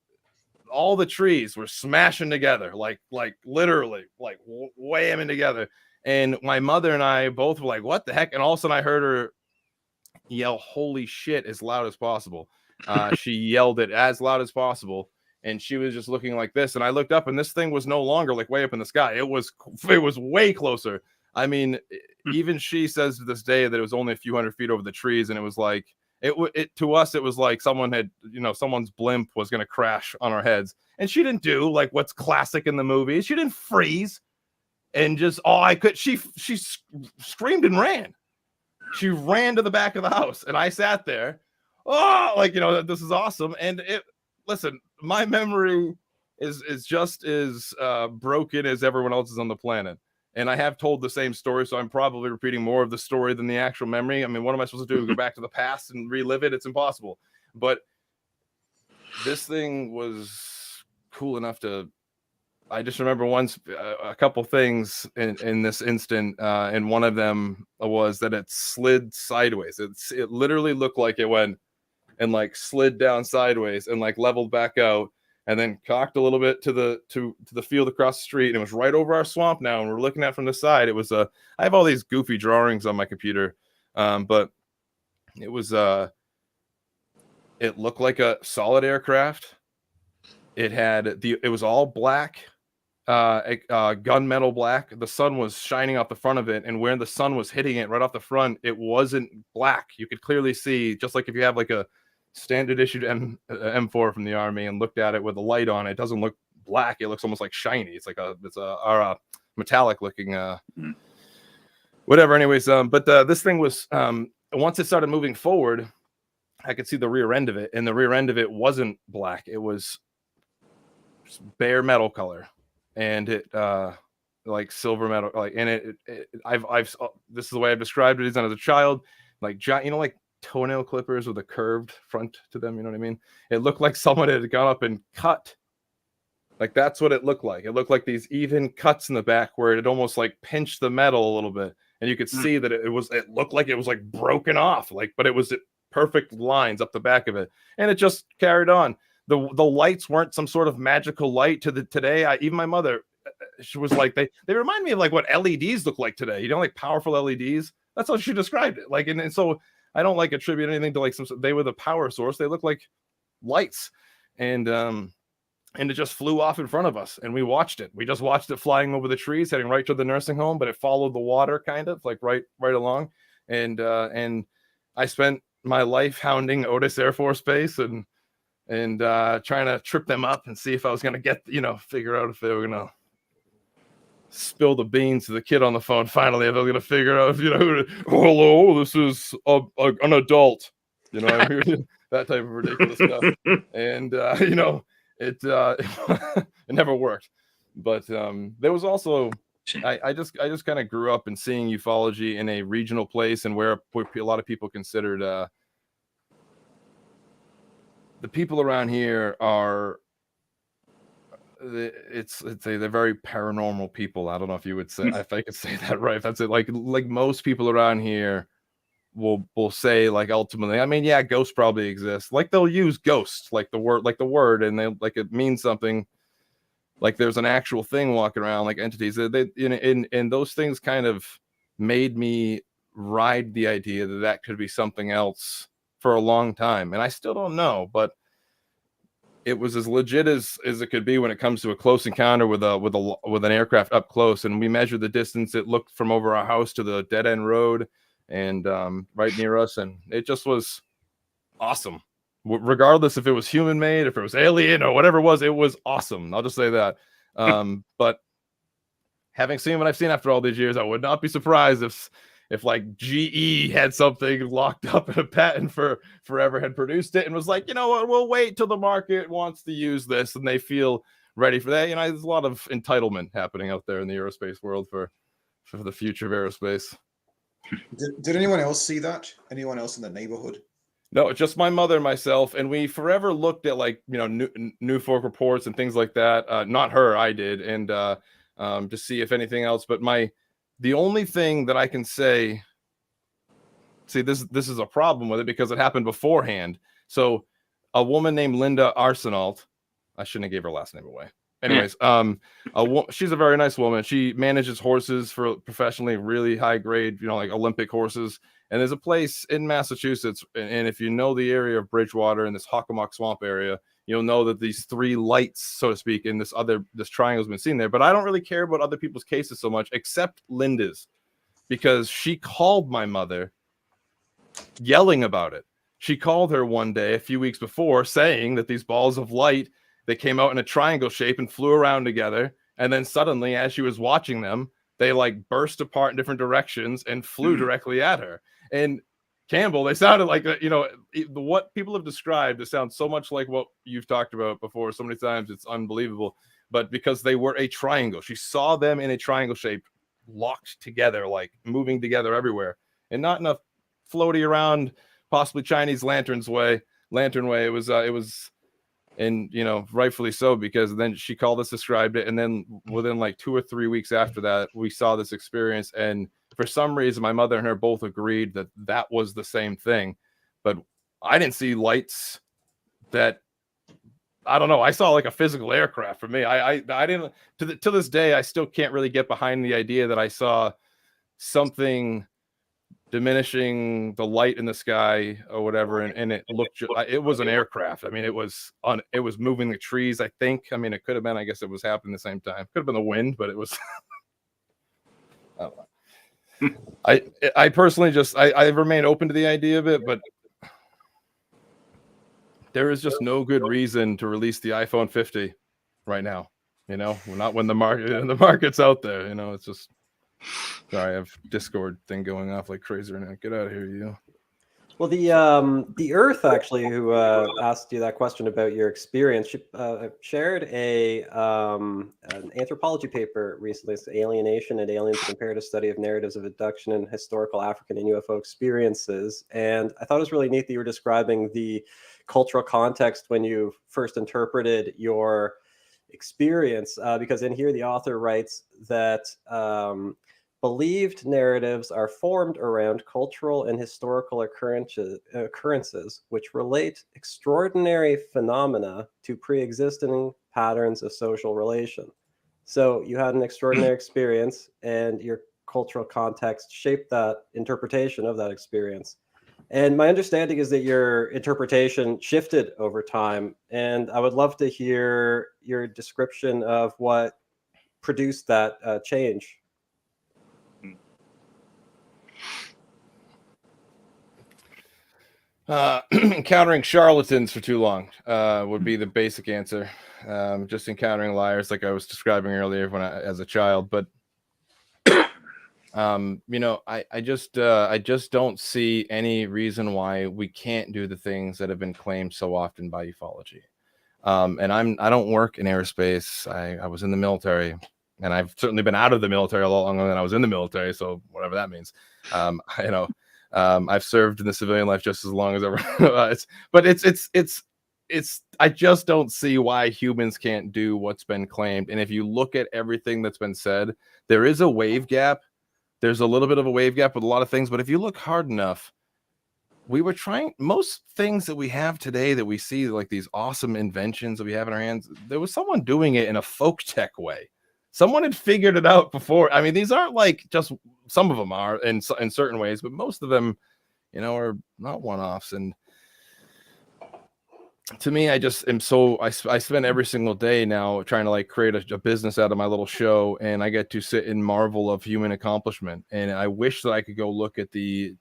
B: all the trees were smashing together, like literally, like whamming together. And my mother and I both were like, what the heck? And all of a sudden I heard her yell holy shit as loud as possible. She yelled it as loud as possible, and she was just looking like this, and I looked up, and this thing was no longer like way up in the sky. It was way closer. I mean, even she says to this day that it was only a few hundred feet over the trees, and it was like it to us, it was like someone had, someone's blimp was going to crash on our heads. And she didn't do like what's classic in the movies. She didn't freeze and just she screamed and ran. She ran to the back of the house, and I sat there. This is awesome. And listen, my memory is just as broken as everyone else's on the planet. And I have told the same story, so I'm probably repeating more of the story than the actual memory. I mean, what am I supposed to do? Go back to the past and relive it? It's impossible. But this thing was cool enough to. I just remember once a couple things in this instant, and one of them was that it slid sideways. It literally looked like it went and like slid down sideways and like leveled back out, and then cocked a little bit to the field across the street, and it was right over our swamp now, and we're looking at it from the side. It was I have all these goofy drawings on my computer, but it was it looked like a solid aircraft. It was all black. Gunmetal black. The sun was shining off the front of it, and where the sun was hitting it right off the front, it wasn't black. You could clearly see, just like if you have like a standard issued M4 from the Army and looked at it with a light on, it doesn't look black. It looks almost like shiny. It's like a metallic looking whatever. Anyways, but this thing was once it started moving forward, I could see the rear end of it, and the rear end of it wasn't black. It was bare metal color, and it like silver metal, like, and I've this is the way I've described it as a child, like giant, like toenail clippers with a curved front to them, you know what I mean? It looked like someone had gone up and cut, like that's what it looked like. It looked like these even cuts in the back where it almost like pinched the metal a little bit, and you could see that it looked like it was like broken off, like, but it was perfect lines up the back of it, and it just carried on. The lights weren't some sort of magical light to today. Even my mother, she was like, they remind me of like what LEDs look like today, like powerful LEDs. That's how she described it. Like, and so I don't like attribute anything to like they were the power source. They look like lights, and it just flew off in front of us, and we watched it. We just watched it flying over the trees, heading right to the nursing home, but it followed the water kind of like right along. And I spent my life hounding Otis Air Force Base and trying to trip them up and see if I was going to get, figure out if they were going to spill the beans to the kid on the phone. Finally, if I was going to figure out if, hello, this is an adult, that type of ridiculous stuff. And, it never worked. But there was also, I just kind of grew up in seeing ufology in a regional place, and where a lot of people considered the people around here are they're very paranormal people. I don't know if you would say, if I could say that right. If that's it. Like most people around here will say, like, ultimately, I mean, yeah, ghosts probably exist. Like, they'll use ghosts, like the word, and they like it means something. Like there's an actual thing walking around, like entities. And those things kind of made me ride the idea that could be something else for a long time, and I still don't know, but it was as legit as it could be when it comes to a close encounter with an aircraft up close. And we measured the distance it looked from over our house to the dead end road, and right near us, and it just was awesome. Regardless if it was human made, if it was alien or whatever it was awesome. I'll just say that. But having seen what I've seen after all these years, I would not be surprised if like GE had something locked up in a patent for forever, had produced it and was like, you know what, we'll wait till the market wants to use this and they feel ready for that. There's a lot of entitlement happening out there in the aerospace world for the future of aerospace.
E: Did anyone else see that? Anyone else in the neighborhood?
B: No, just my mother and myself, and we forever looked at like New Fork reports and things like that. Not her, I did, and to see if anything else. But the only thing that I can say, this is a problem with it because it happened beforehand. So a woman named Linda Arsenault, I shouldn't have gave her last name away. Anyways, she's a very nice woman. She manages horses for professionally, really high grade, like Olympic horses. And there's a place in Massachusetts, and if you know the area of Bridgewater and this Hockomock Swamp area, you'll know that these three lights, so to speak, in this triangle's been seen there. But I don't really care about other people's cases so much, except Linda's, because she called my mother yelling about it. She called her one day a few weeks before saying that these balls of light, they came out in a triangle shape and flew around together. And then suddenly, as she was watching them, they like burst apart in different directions and flew directly at her. And Campbell, they sounded like, what people have described, it sounds so much like what you've talked about before so many times, it's unbelievable. But because they were a triangle, she saw them in a triangle shape, locked together, like moving together everywhere, and not enough floaty around, possibly Chinese lantern way. It was, and rightfully so, because then she called us, described it, and then within like 2 or 3 weeks after that, we saw this experience. And for some reason, my mother and her both agreed that was the same thing. But I didn't see lights that, I don't know. I saw like a physical aircraft for me. I didn't, to this day, I still can't really get behind the idea that I saw something diminishing the light in the sky or whatever. And it looked, it was an aircraft. I mean, it was moving the trees, I think. I mean, it could have been, I guess it was happening at the same time. Could have been the wind, but it was, I don't know. I personally I remain open to the idea of it, but there is just no good reason to release the iPhone 50 right now. Not when the market's out there. It's just, sorry, I have Discord thing going off like crazy right now. Get out of here, you.
C: Well, the Earth actually, who asked you that question about your experience, shared an anthropology paper recently. It's Alienation and Aliens: A Comparative Study of Narratives of Abduction and Historical African and UFO Experiences. And I thought it was really neat that you were describing the cultural context when you first interpreted your experience, because in here the author writes that believed narratives are formed around cultural and historical occurrences which relate extraordinary phenomena to pre-existing patterns of social relation. So you had an extraordinary experience, and your cultural context shaped that interpretation of that experience. And my understanding is that your interpretation shifted over time. And I would love to hear your description of what produced that change.
B: Encountering charlatans for too long would be the basic answer. Just encountering liars, like I was describing earlier as a child. But I just don't see any reason why we can't do the things that have been claimed so often by ufology. And I don't work in aerospace. I was in the military, and I've certainly been out of the military a lot longer than I was in the military. So whatever that means, I've served in the civilian life just as long as ever. I just don't see why humans can't do what's been claimed. And if you look at everything that's been said, there is a wave gap. There's a little bit of a wave gap with a lot of things, but if you look hard enough, most things that we have today that we see, like these awesome inventions that we have in our hands, there was someone doing it in a folk tech way. Someone had figured it out before. I mean, these aren't like just, some of them are in certain ways, but most of them, are not one-offs. And to me, I spend every single day now trying to like create a business out of my little show, and I get to sit and marvel of human accomplishment. And I wish that I could go look at the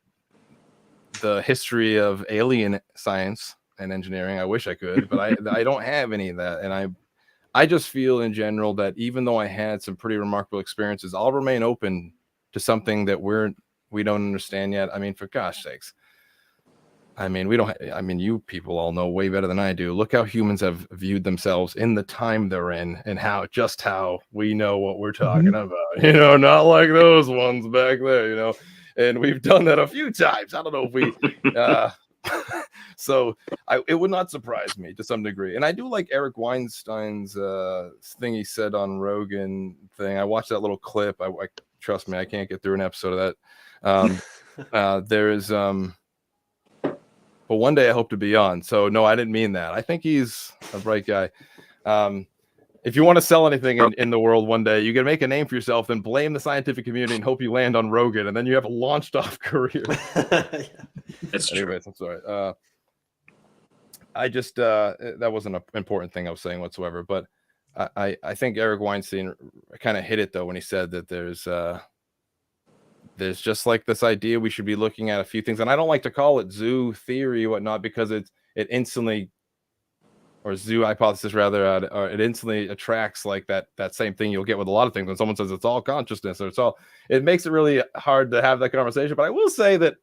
B: history of alien science and engineering. I wish I could, but I don't have any of that. And I just feel in general that even though I had some pretty remarkable experiences, I'll remain open to something that we don't understand yet. I mean, for gosh sakes. I mean, you people all know way better than I do. Look how humans have viewed themselves in the time they're in, and how we know what we're talking about, not like those ones back there, and we've done that a few times. I don't know if we, so it would not surprise me to some degree. And I do like Eric Weinstein's thing he said on Rogan thing. I watched that little clip. I trust me, I can't get through an episode of that. There is, but one day I hope to be on. So no, I didn't mean that. I think he's a bright guy. If you want to sell anything in the world one day, you can make a name for yourself, then blame the scientific community and hope you land on Rogan, and then you have a launched off career.
D: That's true.
B: Anyways, I'm sorry. I just that wasn't an important thing I was saying whatsoever. But I think Eric Weinstein kind of hit it though when he said that there's just like this idea we should be looking at a few things, and I don't like to call it zoo theory or whatnot, because it instantly, or zoo hypothesis rather, it instantly attracts like that same thing you'll get with a lot of things when someone says it's all consciousness, or it makes it really hard to have that conversation. But I will say that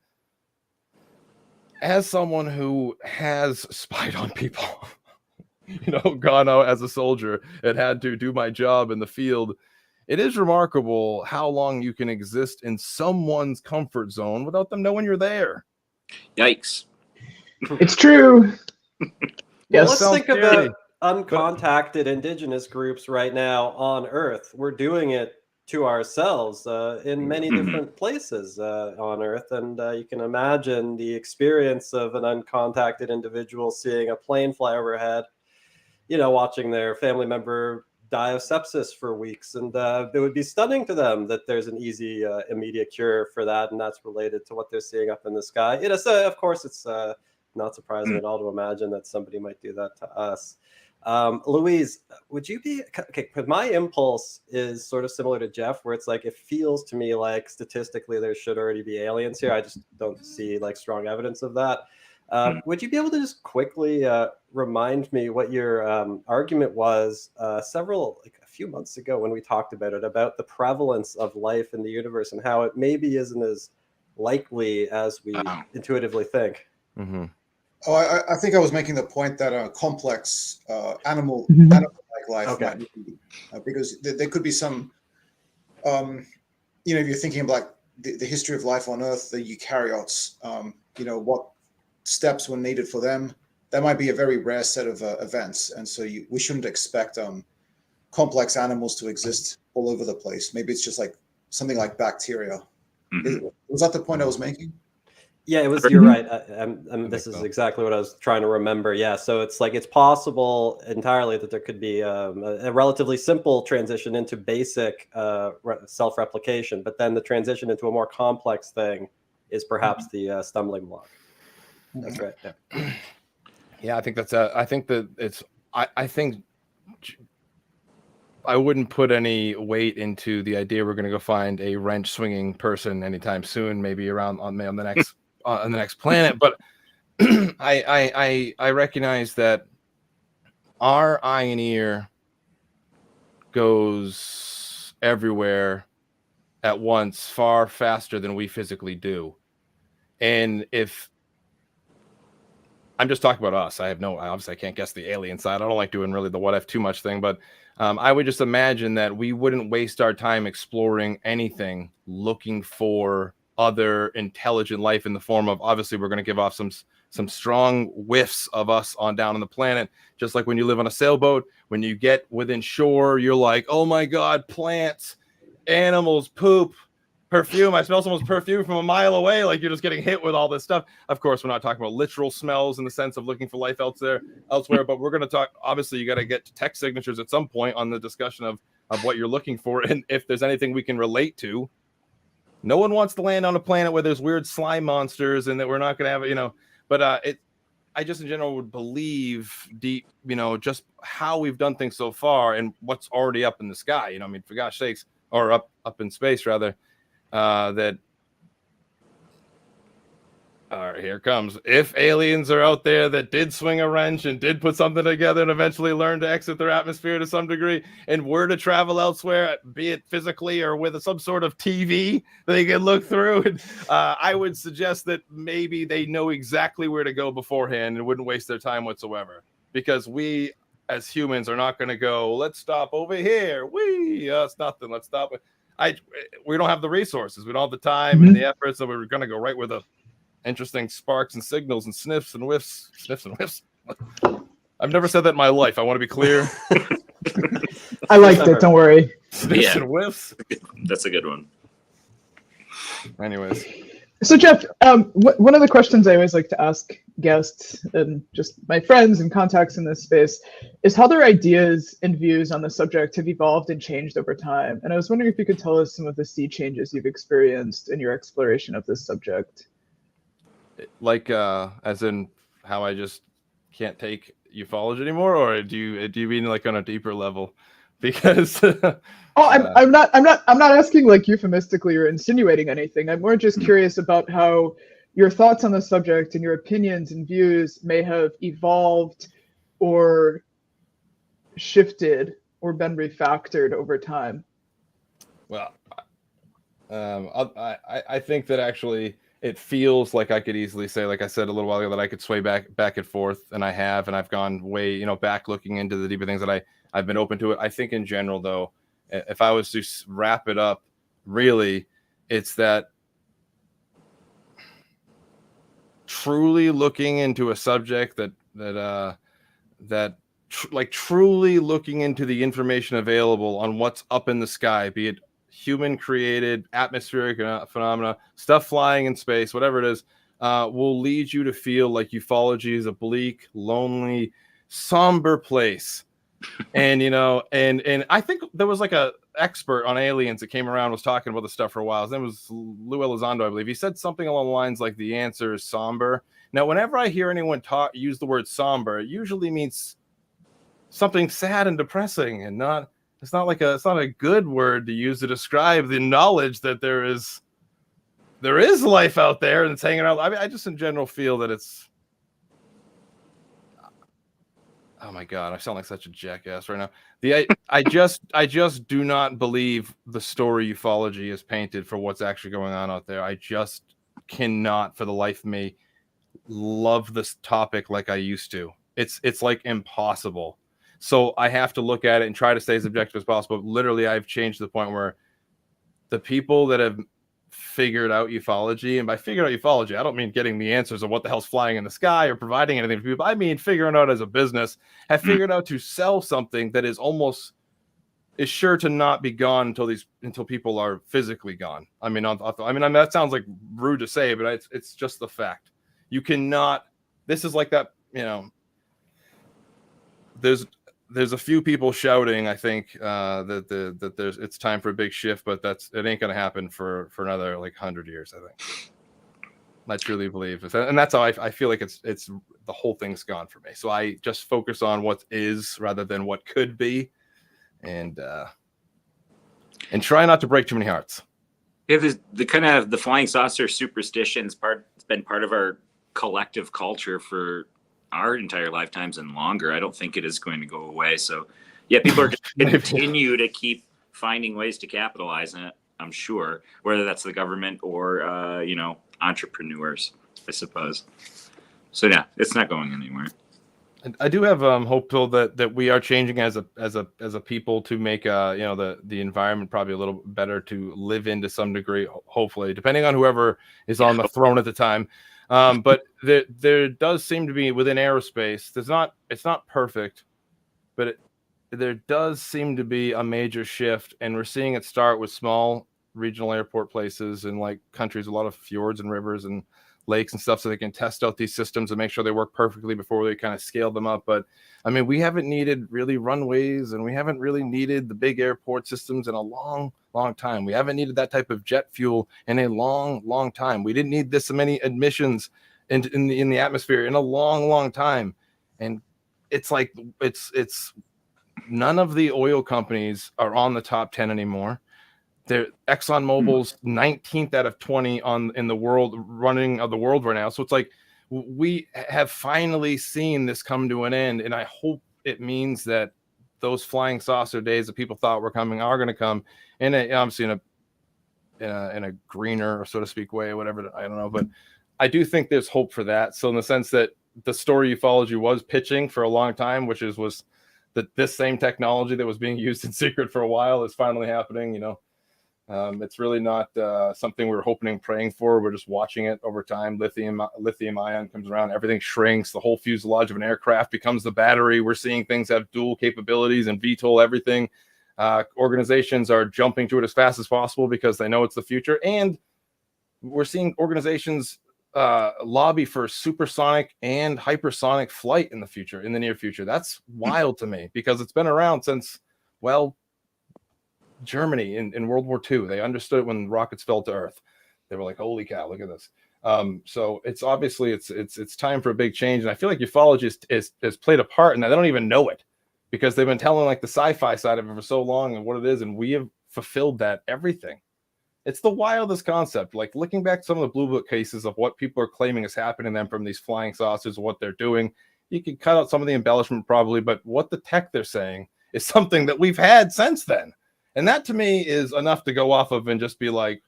B: as someone who has spied on people, gone out as a soldier and had to do my job in the field, it is remarkable how long you can exist in someone's comfort zone without them knowing you're there.
D: Yikes.
A: It's true.
C: Yes. Well, let's think about uncontacted indigenous groups right now on Earth. We're doing it to ourselves in many different places on Earth. And you can imagine the experience of an uncontacted individual seeing a plane fly overhead, watching their family member die of sepsis for weeks. And it would be stunning to them that there's an easy, immediate cure for that. And that's related to what they're seeing up in the sky. Of course, it's not surprising at all to imagine that somebody might do that to us. Louise, would you be okay? Because my impulse is sort of similar to Jeff, where it's like it feels to me like statistically there should already be aliens here. I just don't see like strong evidence of that. Would you be able to just quickly remind me what your argument was a few months ago when we talked about it, about the prevalence of life in the universe and how it maybe isn't as likely as we intuitively think.
B: Mm-hmm.
E: Oh, I think I was making the point that complex animal
A: Mhm.
E: like life
C: Okay.
E: might be, because there could be some, if you're thinking about the history of life on Earth, the eukaryotes, what steps were needed for them. That might be a very rare set of events, and so we shouldn't expect complex animals to exist all over the place. Maybe it's just like something like bacteria.
D: Mhm.
E: Was that the point I was making?
C: Yeah, it was. You're right. This
B: think
C: is
B: so.
C: exactly what I was trying to remember. Yeah, so it's like it's possible entirely that there could be a relatively simple transition into basic self-replication, but then the transition into a more complex thing is perhaps the stumbling block. That's right. Yeah.
B: Yeah, I think that's. I think that it's. I think I wouldn't put any weight into the idea we're going to go find a wrench swinging person anytime soon. Maybe around on the next on the next planet, but I recognize that our eye and ear goes everywhere at once, far faster than we physically do. And if I'm just talking about us, obviously I can't guess the alien side. I don't like doing really the what if too much thing, but I would just imagine that we wouldn't waste our time exploring anything, looking for other intelligent life in the form of, obviously we're going to give off some strong whiffs of us on down on the planet. Just like when you live on a sailboat, when you get within shore, you're like, oh my God, plants, animals, poop, perfume. I smell someone's perfume from a mile away. Like you're just getting hit with all this stuff. Of course, we're not talking about literal smells in the sense of looking for life elsewhere, but we're going to talk, obviously you got to get to text signatures at some point on the discussion of what you're looking for. And if there's anything we can relate to, no one wants to land on a planet where there's weird slime monsters and that we're not going to have, but I just in general would believe deep, just how we've done things so far and what's already up in the sky, for gosh sakes, or up in space rather. That all right, here comes. If aliens are out there that did swing a wrench and did put something together and eventually learn to exit their atmosphere to some degree and were to travel elsewhere, be it physically or with some sort of TV they can look through, and, I would suggest that maybe they know exactly where to go beforehand and wouldn't waste their time whatsoever. Because we as humans are not going to go, let's stop over here. It's nothing. Let's stop. We don't have the resources. We don't have the time and the effort, so we're going to go right where the interesting sparks and signals and sniffs and whiffs. I've never said that in my life. I want to be clear.
A: I liked it. Don't worry.
B: Sniffs and whiffs.
D: That's a good one.
B: Anyways.
A: So Jeff, one of the questions I always like to ask guests and just my friends and contacts in this space is how their ideas and views on the subject have evolved and changed over time. And I was wondering if you could tell us some of the sea changes you've experienced in your exploration of this subject.
B: Like, as in how I just can't take ufology anymore, or do you mean like on a deeper level? Because
A: I'm not asking like euphemistically or insinuating anything. I'm more just curious about how your thoughts on the subject and your opinions and views may have evolved or shifted or been refactored over time.
B: Well, I think that actually it feels like I could easily say, like I said a little while ago, that I could sway back and forth, and I have, and I've gone way, back looking into the deeper things that I've been open to it. I think in general, though, if I was to wrap it up, really, it's that truly looking into a subject truly looking into the information available on what's up in the sky, be it human created, atmospheric phenomena, stuff flying in space, whatever it is, will lead you to feel like ufology is a bleak, lonely, somber place. And and I think there was like a expert on aliens that came around, was talking about the stuff for a while. His name was Lou Elizondo, I believe. He said something along the lines like the answer is somber. Now, whenever I hear anyone use the word somber, it usually means something sad and depressing, and it's not a good word to use to describe the knowledge that there is life out there and it's hanging out. I mean, I just in general feel that it's, oh my God, I sound like such a jackass right now. I just do not believe the story ufology is painted for what's actually going on out there. I just cannot for the life of me love this topic like I used to. It's like impossible. So I have to look at it and try to stay as objective as possible. Literally, I've changed to the point where the people that have figured out ufology, and by figured out ufology, I don't mean getting the answers of what the hell's flying in the sky or providing anything to people. I mean figuring out as a business, have figured out to sell something that is sure to not be gone until people are physically gone. I mean, that sounds like rude to say, but it's just the fact. You cannot. This is like that. There's a few people shouting, I think, that it's time for a big shift, but it ain't gonna happen for another like 100 years. I think. I truly believe it, and that's how I feel like it's the whole thing's gone for me. So I just focus on what is rather than what could be, and try not to break too many hearts.
D: Yeah, the kind of the flying saucer superstitions it's been part of our collective culture for our entire lifetimes and longer. I don't think it is going to go away. So yeah, people are just going to continue to keep finding ways to capitalize on it, I'm sure, whether that's the government or entrepreneurs, I suppose. So yeah, it's not going anywhere.
B: I do have hope though that we are changing as a people to make the environment probably a little better to live in to some degree, hopefully, depending on whoever is on the throne at the time. But there does seem to be within aerospace. It's not perfect, but there does seem to be a major shift, and we're seeing it start with small regional airport places in like countries, a lot of fjords and rivers and lakes and stuff, so they can test out these systems and make sure they work perfectly before they kind of scale them up. But I mean, we haven't needed really runways, and we haven't really needed the big airport systems in a long time. We haven't needed that type of jet fuel in a long time. We didn't need this many emissions in the atmosphere in a long time. And it's like it's none of the oil companies are on the top 10 anymore. ExxonMobil's 19th out of 20 in the world running of the world right now. So it's like we have finally seen this come to an end, and I hope it means that those flying saucer days that people thought were coming are going to come obviously in a greener, so to speak, way, whatever. I don't know, but I do think there's hope for that. So in the sense that the story ufology was pitching for a long time, which was that this same technology that was being used in secret for a while is finally happening. It's really not something we're hoping and praying for. We're just watching it over time. Lithium ion comes around, everything shrinks. The whole fuselage of an aircraft becomes the battery. We're seeing things have dual capabilities and VTOL everything. Organizations are jumping to it as fast as possible because they know it's the future. And we're seeing organizations lobby for supersonic and hypersonic flight in the near future. That's wild to me because it's been around since, Germany in World War II. They understood it when rockets fell to Earth. They were like, "Holy cow, look at this!" So it's obviously it's time for a big change, and I feel like ufology has played a part in that. They don't even know it because they've been telling like the sci-fi side of it for so long and what it is, and we have fulfilled that everything. It's the wildest concept. Like looking back to some of the Blue Book cases of what people are claiming is happening to them from these flying saucers, what they're doing. You can cut out some of the embellishment probably, but what the tech they're saying is something that we've had since then. And that to me is enough to go off of and just be like.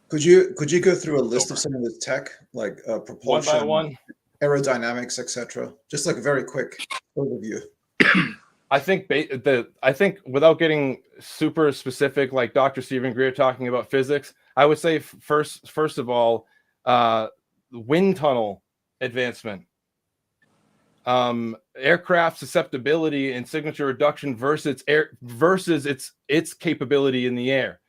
E: Could you go through a list of some of the tech, like propulsion,
B: one by one,
E: aerodynamics, etc.? Just like a very quick overview.
B: I think without getting super specific, like Dr. Stephen Greer talking about physics, I would say first of all, wind tunnel advancement. Aircraft susceptibility and signature reduction versus its capability in the air.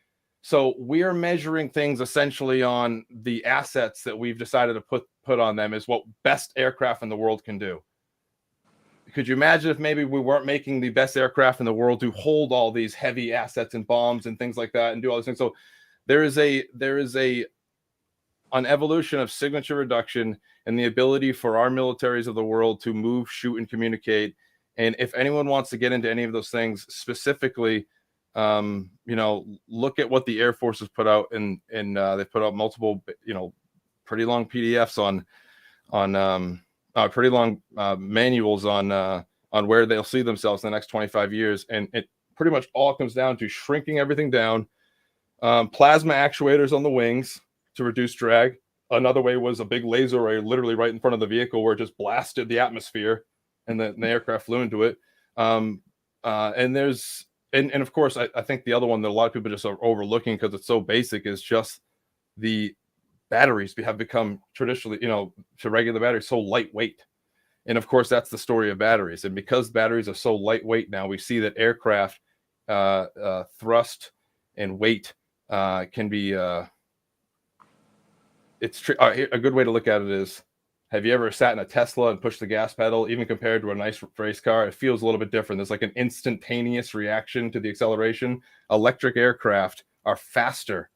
B: So we are measuring things essentially on the assets that we've decided to put on them is what best aircraft in the world can do. Could you imagine if maybe we weren't making the best aircraft in the world to hold all these heavy assets and bombs and things like that and do all these things? So there is an evolution of signature reduction and the ability for our militaries of the world to move, shoot, and communicate. And if anyone wants to get into any of those things specifically, look at what the Air Force has put out, and they've put out multiple, pretty long PDFs on pretty long manuals on where they'll see themselves in the next 25 years. And it pretty much all comes down to shrinking everything down, Plasma actuators on the wings to reduce drag. Another way was a big laser array literally right in front of the vehicle where it just blasted the atmosphere and the aircraft flew into it. And of course, I think the other one that a lot of people just are overlooking because it's so basic is just the batteries have become traditionally, to regular batteries, so lightweight. And of course, that's the story of batteries. And because batteries are so lightweight now, we see that aircraft thrust and weight can be. A good way to look at it is: have you ever sat in a Tesla and pushed the gas pedal? Even compared to a nice race car, it feels a little bit different. There's like an instantaneous reaction to the acceleration. Electric aircraft are faster.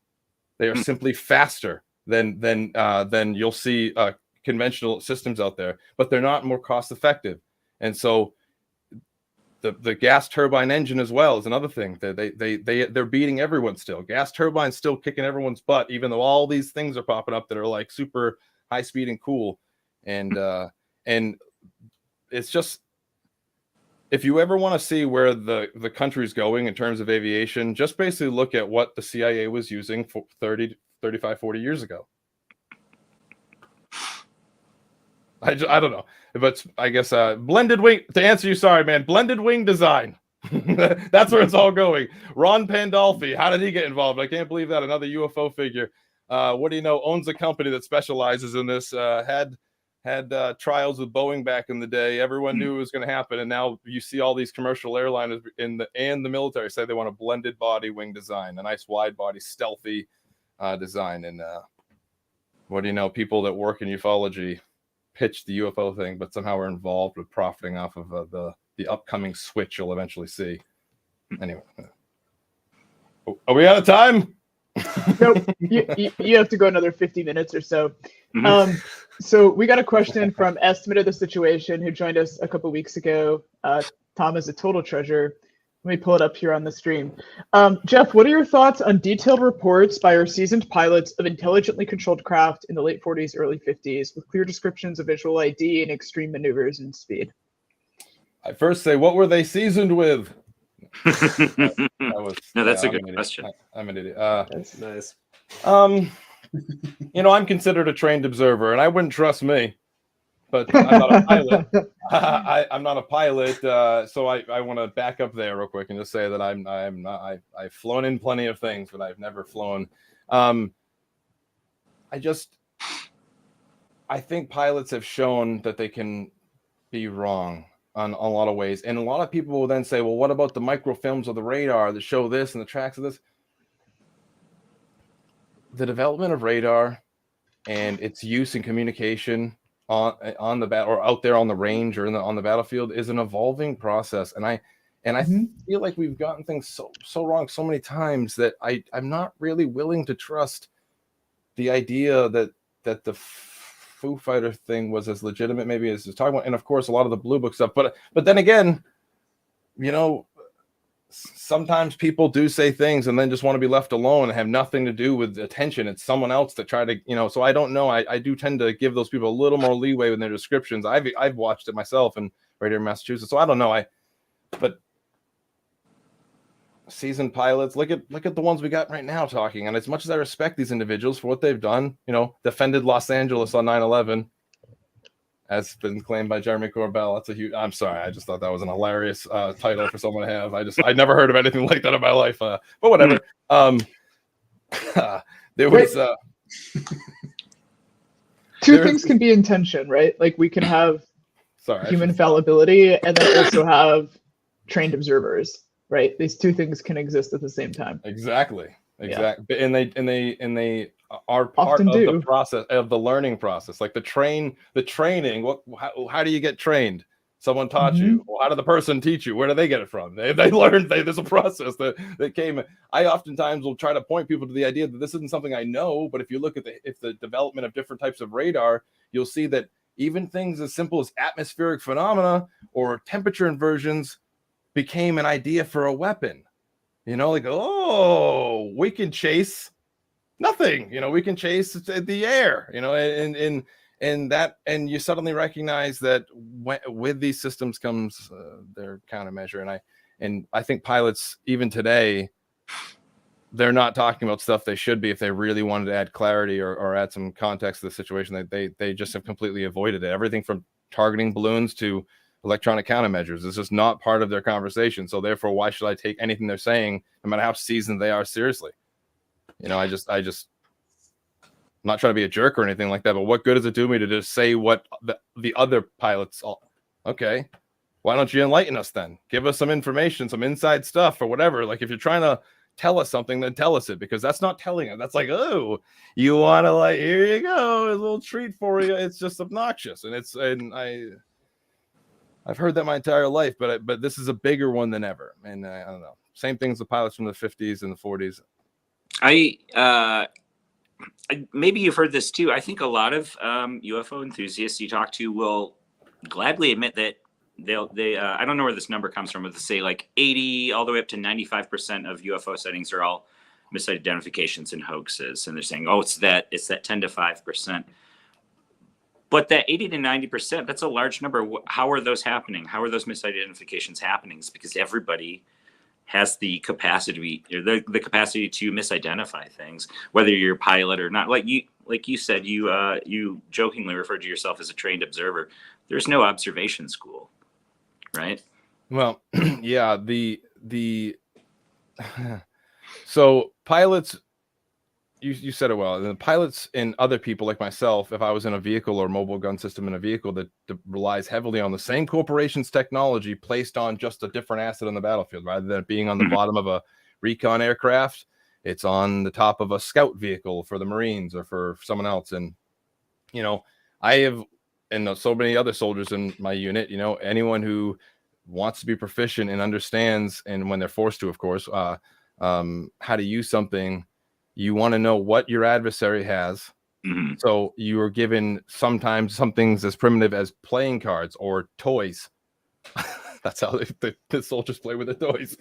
B: They are simply faster than you'll see conventional systems out there, but they're not more cost effective. And so the gas turbine engine as well is another thing that they're beating everyone still. Gas turbines still kicking everyone's butt, even though all these things are popping up that are like super high speed and cool. And it's just, if you ever want to see where the country's going in terms of aviation, just basically look at what the CIA was using for 35, 40 years ago. I don't know, but I guess blended wing, to answer you, sorry, man, blended wing design. That's where it's all going. Ron Pandolfi, how did he get involved? I can't believe that. Another UFO figure. What do you know? Owns a company that specializes in this. Had trials with Boeing back in the day. Everyone knew it was going to happen, and now you see all these commercial airliners and the military say they want a blended body wing design, a nice wide body, stealthy design. And what do you know? People that work in ufology pitched the UFO thing, but somehow are involved with profiting off of the upcoming switch you'll eventually see. Anyway, are we out of time?
A: Nope. You have to go another 50 minutes or so. So we got a question from Estimate of the Situation, who joined us a couple weeks ago. Tom is a total treasure. Let me pull it up here on the stream. Jeff, what are your thoughts on detailed reports by our seasoned pilots of intelligently controlled craft in the late 40s, early 50s, with clear descriptions of visual ID and extreme maneuvers and speed?
B: I first say, what were they seasoned with?
D: That's a good question.
B: I'm an idiot.
C: That's nice.
B: I'm considered a trained observer, and I wouldn't trust me. But I'm not a pilot. I'm not a pilot, so I want to back up there real quick and just say that I'm not. I've flown in plenty of things, but I've never flown. I think pilots have shown that they can be wrong on a lot of ways, and a lot of people will then say, "Well, what about the microfilms of the radar that show this and the tracks of this?" The development of radar and its use in communication on the battle or out there on the range or on the battlefield is an evolving process, and I feel like we've gotten things so wrong so many times that I'm not really willing to trust the idea that the Foo Fighter thing was as legitimate maybe as talking about, and of course a lot of the Blue Book stuff, but then again, sometimes people do say things and then just want to be left alone and have nothing to do with attention. It's someone else that try to, so I don't know. I do tend to give those people a little more leeway in their descriptions. I've watched it myself and right here in Massachusetts. So I don't know. But seasoned pilots, look at the ones we got right now talking. And as much as I respect these individuals for what they've done, defended Los Angeles on 9/11, as been claimed by Jeremy Corbell. That's a huge. I'm sorry. I just thought that was an hilarious title for someone to have. I'd never heard of anything like that in my life. But whatever. There was
A: two things can be in tension, right? Like we can have human fallibility and then also have trained observers, right? These two things can exist at the same time.
B: Exactly.
A: Yeah.
B: And they are part of the process of the learning process. Like the training. How do you get trained? Someone taught you. Well, how did the person teach you? Where do they get it from? They learned. There's a process that came. I oftentimes will try to point people to the idea that this isn't something I know, but if you look at the development of different types of radar, you'll see that even things as simple as atmospheric phenomena or temperature inversions became an idea for a weapon. Like, oh, we can chase nothing. We can chase the air. And you suddenly recognize that with these systems comes their countermeasure. And I think pilots even today they're not talking about stuff they should be if they really wanted to add clarity or add some context to the situation. They just have completely avoided it. Everything from targeting balloons to electronic countermeasures is just not part of their conversation. So therefore, why should I take anything they're saying, no matter how seasoned they are, seriously? I just I'm not trying to be a jerk or anything like that, but what good does it do me to just say what the other pilots okay, why don't you enlighten us then? Give us some information, some inside stuff or whatever. Like, if you're trying to tell us something, then tell us it, because that's not telling it. That's like, oh, you want to, like, here you go, a little treat for you. It's just obnoxious. And I've heard that my entire life, but this is a bigger one than ever. And I don't know. Same things the pilots from the 50s and the 40s.
D: Maybe you've heard this too. I think a lot of UFO enthusiasts you talk to will gladly admit that they I don't know where this number comes from, but they say like 80 all the way up to 95% of UFO sightings are all misidentifications and hoaxes, and they're saying, oh, it's that 10 to 5%. But that 80 to 90%, that's a large number. How are those happening? How are those misidentifications happening? It's because everybody has the capacity the capacity to misidentify things, whether you're a pilot or not. Like you said, you jokingly referred to yourself as a trained observer. There's no observation school, right?
B: Well, yeah, so pilots, you said it well. The pilots and other people like myself, if I was in a vehicle or mobile gun system in a vehicle that relies heavily on the same corporation's technology placed on just a different asset on the battlefield, rather than it being on the bottom of a Recon aircraft, it's on the top of a scout vehicle for the Marines or for someone else. And, I have, and so many other soldiers in my unit, anyone who wants to be proficient and understands, and when they're forced to, of course, how to use something, you want to know what your adversary has.
D: Mm-hmm.
B: So you are given sometimes some things as primitive as playing cards or toys. That's how the soldiers play with the toys.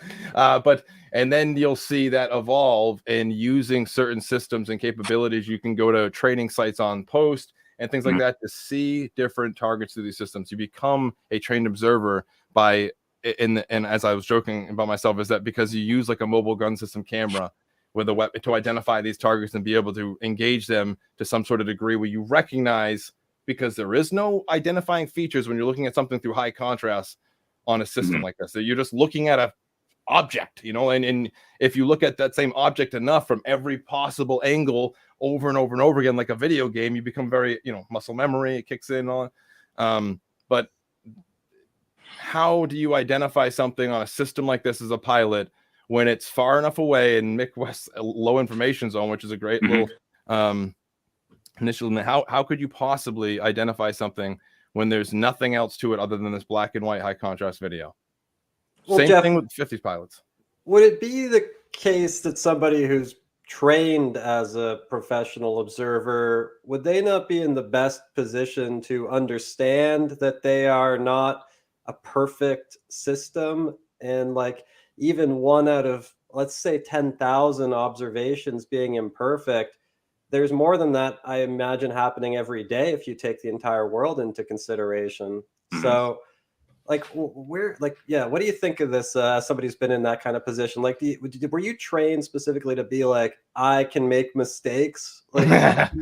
B: And then you'll see that evolve in using certain systems and capabilities. You can go to training sites on post and things like that to see different targets through these systems. You become a trained observer and as I was joking about myself, is that because you use like a mobile gun system camera with a weapon to identify these targets and be able to engage them to some sort of degree where you recognize, because there is no identifying features when you're looking at something through high contrast on a system like this. So you're just looking at a object, and if you look at that same object enough from every possible angle over and over and over again, like a video game, you become very, muscle memory, it kicks in on. But how do you identify something on a system like this as a pilot when it's far enough away in Midwest low information zone, which is a great little initial? How could you possibly identify something when there's nothing else to it other than this black and white high contrast video? Well, Same thing with 50s pilots.
C: Would it be the case that somebody who's trained as a professional observer, would they not be in the best position to understand that they are not a perfect system? And like, even one out of, let's say, 10,000 observations being imperfect, there's more than that, I imagine, happening every day if you take the entire world into consideration. So, like, what do you think of this? Somebody who's been in that kind of position, like, were you trained specifically to be like, I can make mistakes? Like,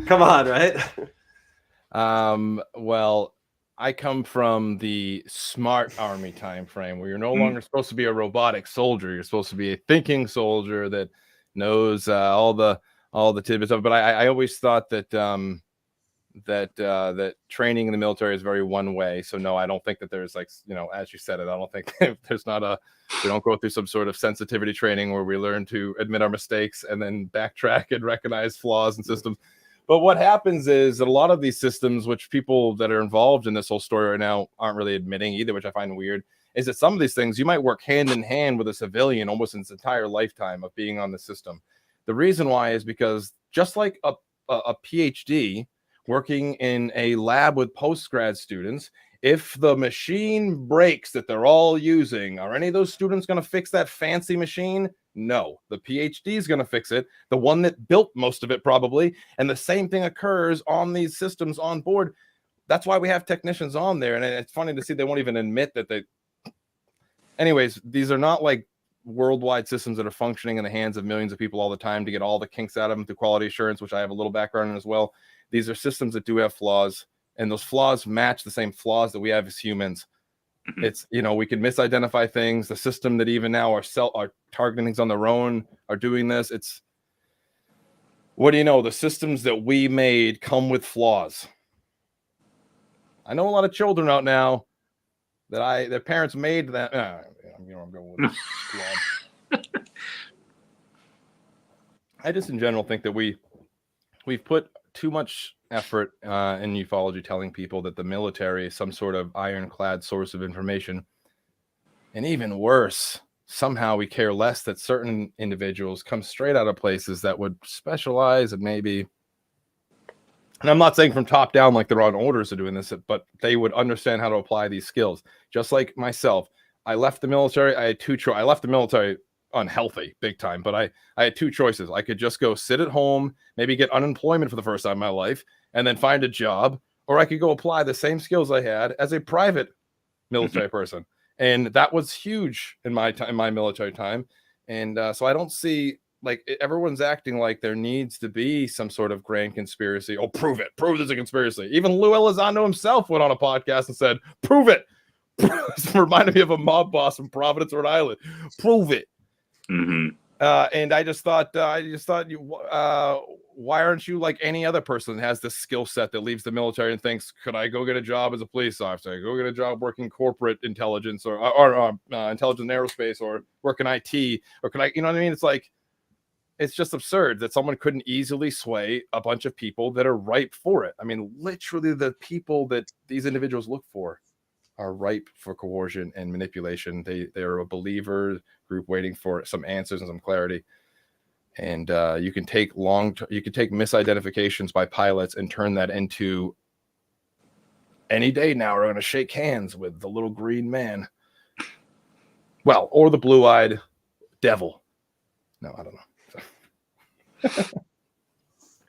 C: come on, right?
B: Well, I come from the smart army time frame where you're no longer supposed to be a robotic soldier. You're supposed to be a thinking soldier that knows all the tidbits of it. But I always thought that that training in the military is very one way. So no, I don't think that there's, like, as you said it, I don't think there's we don't go through some sort of sensitivity training where we learn to admit our mistakes and then backtrack and recognize flaws in systems. But what happens is that a lot of these systems, which people that are involved in this whole story right now aren't really admitting either, which I find weird, is that some of these things you might work hand in hand with a civilian almost in its entire lifetime of being on the system. The reason why is because just like a PhD working in a lab with post-grad students, if the machine breaks that they're all using, are any of those students going to fix that fancy machine? No, the PhD is going to fix it, the one that built most of it probably. And the same thing occurs on these systems on board. That's why we have technicians on there. And it's funny to see they won't even admit that they... Anyways, these are not like worldwide systems that are functioning in the hands of millions of people all the time to get all the kinks out of them through quality assurance, which I have a little background in as well. These are systems that do have flaws, and those flaws match the same flaws that we have as humans. It's, you know, we can misidentify things. The system that even now are targeting things on their own are doing this. It's, what do you know? The systems that we made come with flaws. I know a lot of children out now that their parents made that. I'm going with flawed. I just in general think that we've put too much effort in ufology telling people that the military is some sort of ironclad source of information. And even worse, somehow we care less that certain individuals come straight out of places that would specialize and maybe, and I'm not saying from top down like they're on orders of doing this, but they would understand how to apply these skills. Just like myself, I left the military. I had I left the military unhealthy, big time, but I had two choices. I could just go sit at home, maybe get unemployment for the first time in my life, and then find a job, or I could go apply the same skills I had as a private military person. And that was huge in my time, my military time. And so I don't see, like, everyone's acting like there needs to be some sort of grand conspiracy. Oh, prove it. Prove there's a conspiracy. Even Lou Elizondo himself went on a podcast and said, prove it. It reminded me of a mob boss from Providence, Rhode Island. Prove it.
D: Mm-hmm.
B: And I just thought, why aren't you like any other person that has this skill set that leaves the military and thinks, could I go get a job as a police officer? Go get a job working corporate intelligence or intelligence and aerospace, or work in IT, or can I, you know what I mean? It's like, it's just absurd that someone couldn't easily sway a bunch of people that are ripe for it. I mean, literally the people that these individuals look for are ripe for coercion and manipulation. They are a believer group waiting for some answers and some clarity. And you can take misidentifications by pilots and turn that into, any day now we're going to shake hands with the little green man. Well, or the blue-eyed devil. No, I don't know.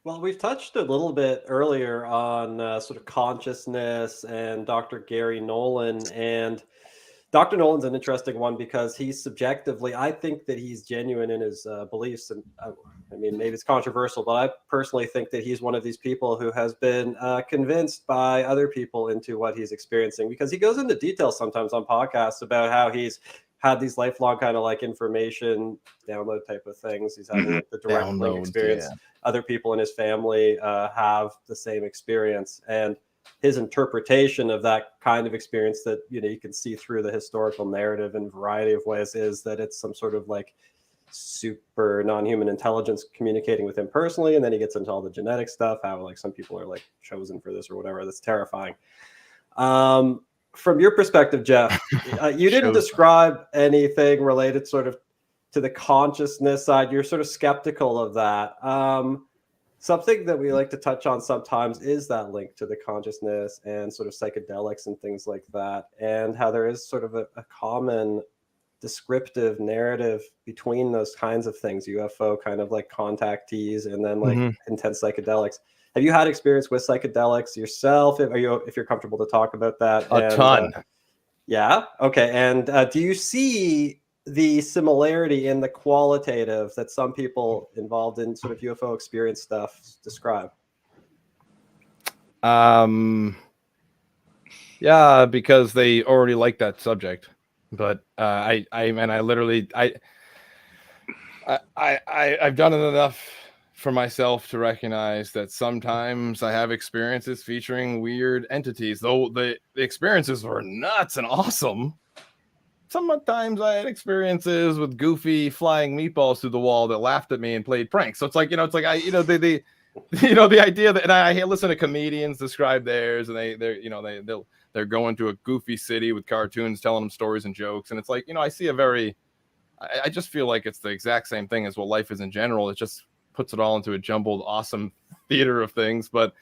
C: Well, we've touched a little bit earlier on sort of consciousness and Dr. Gary Nolan. And Dr. Nolan's an interesting one because he's subjectively, I think that he's genuine in his beliefs. And I mean, maybe it's controversial, but I personally think that he's one of these people who has been convinced by other people into what he's experiencing, because he goes into detail sometimes on podcasts about how he's had these lifelong kind of like information download type of things. He's having like the direct link experience. Yeah. Other people in his family have the same experience, and his interpretation of that kind of experience that, you know, you can see through the historical narrative in a variety of ways is that it's some sort of like super non-human intelligence communicating with him personally. And then he gets into all the genetic stuff, how like some people are like chosen for this or whatever. That's terrifying. From your perspective, Jeff, you didn't describe anything related sort of to the consciousness side. You're sort of skeptical of that. Something that we like to touch on sometimes is that link to the consciousness and sort of psychedelics and things like that, and how there is sort of a common descriptive narrative between those kinds of things, UFO kind of like contactees and then like intense psychedelics. Have you had experience with psychedelics yourself? If you're comfortable to talk about that?
B: A ton.
C: Yeah. Okay. And do you see the similarity in the qualitative that some people involved in sort of UFO experience stuff describe?
B: Yeah, because they already like that subject. But I've done it enough for myself to recognize that sometimes I have experiences featuring weird entities, though the experiences were nuts and awesome. Sometimes I had experiences with goofy flying meatballs through the wall that laughed at me and played pranks. So it's like, the idea that, and I listen to comedians describe theirs, and they're going to a goofy city with cartoons telling them stories and jokes. And it's like, I see I just feel like it's the exact same thing as what life is in general. It just puts it all into a jumbled, awesome theater of things. But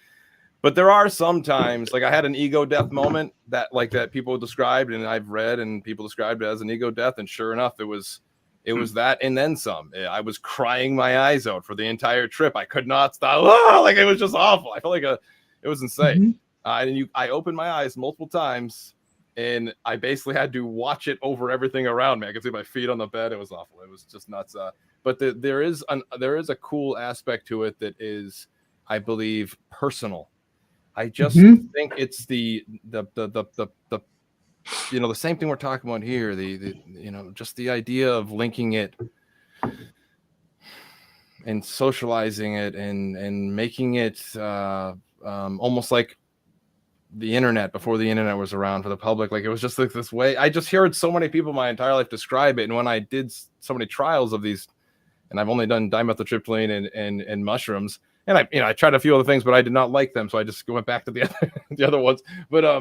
B: there are sometimes, like I had an ego death moment that people described, and I've read, and people described it as an ego death. And sure enough, it was that and then some. I was crying my eyes out for the entire trip. I could not stop. Like it was just awful. I felt like it was insane. I opened my eyes multiple times, and I basically had to watch it over everything around me. I could see my feet on the bed. It was awful. It was just nuts. But there is a cool aspect to it that is, I believe, personal. I just think it's the the same thing we're talking about here. The just the idea of linking it and socializing it and making it almost like the internet before the internet was around for the public. Like, it was just like this way. I just heard so many people my entire life describe it, and when I did so many trials of these, and I've only done dimethyltryptamine and mushrooms, and I tried a few other things, but I did not like them, so I just went back to the other ones. But I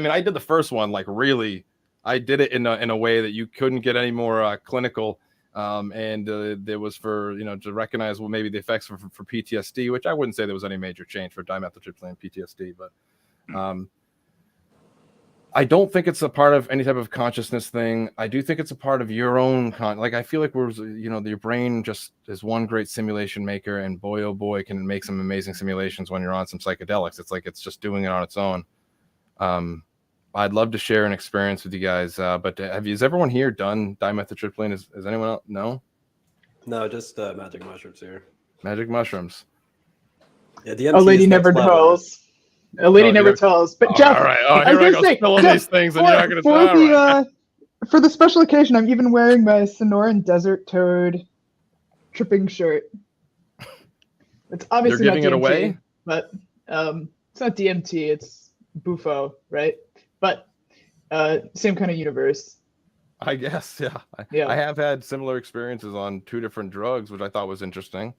B: mean, I did the first one, like, really, I did it in a way that you couldn't get any more clinical. And there was for, to recognize, well, maybe the effects for PTSD, which I wouldn't say there was any major change for dimethyltryptamine and PTSD, but I don't think it's a part of any type of consciousness thing. I do think it's a part of your own like, I feel like your brain just is one great simulation maker, and boy, oh boy, can it make some amazing simulations when you're on some psychedelics. It's like it's just doing it on its own. I'd love to share an experience with you guys, but has everyone here done dimethyltryptamine? Is anyone else?
C: No, just magic mushrooms here.
B: Magic mushrooms.
C: Yeah, the
A: A lady never tells. A lady never tells. But Jeff,
B: all right. Oh, here I go spilling these things, and you're not going to tell.
A: For the special occasion, I'm even wearing my Sonoran Desert Toad tripping shirt. It's obviously
B: You're giving
A: not DMT,
B: it away,
A: but it's not DMT. It's Bufo, right? But same kind of universe.
B: I guess, yeah. I have had similar experiences on 2 different drugs, which I thought was interesting.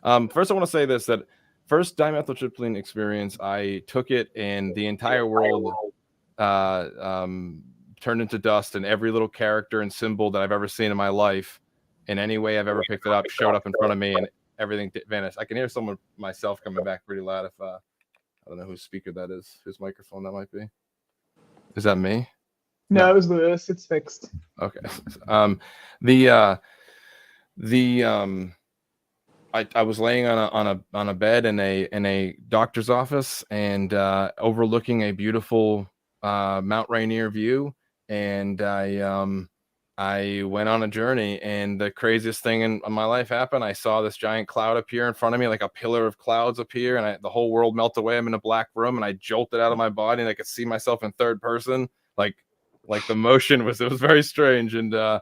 B: First, I want to say this, that first dimethyltryptamine experience, I took it and the entire world turned into dust, and every little character and symbol that I've ever seen in my life, in any way I've ever picked it up, showed up in front of me, and everything vanished. I can hear myself coming back pretty loud. If I don't know whose speaker that is, whose microphone that might be. Is that me?
A: No, it was Lewis. It's fixed.
B: Okay. I was laying on a bed in a doctor's office, and overlooking a beautiful Mount Rainier view, and I went on a journey, and the craziest thing in my life happened. I saw this giant cloud appear in front of me, like a pillar of clouds appear, and the whole world melt away. I'm in a black room, and I jolted out of my body, and I could see myself in third person, like the motion it was very strange. And I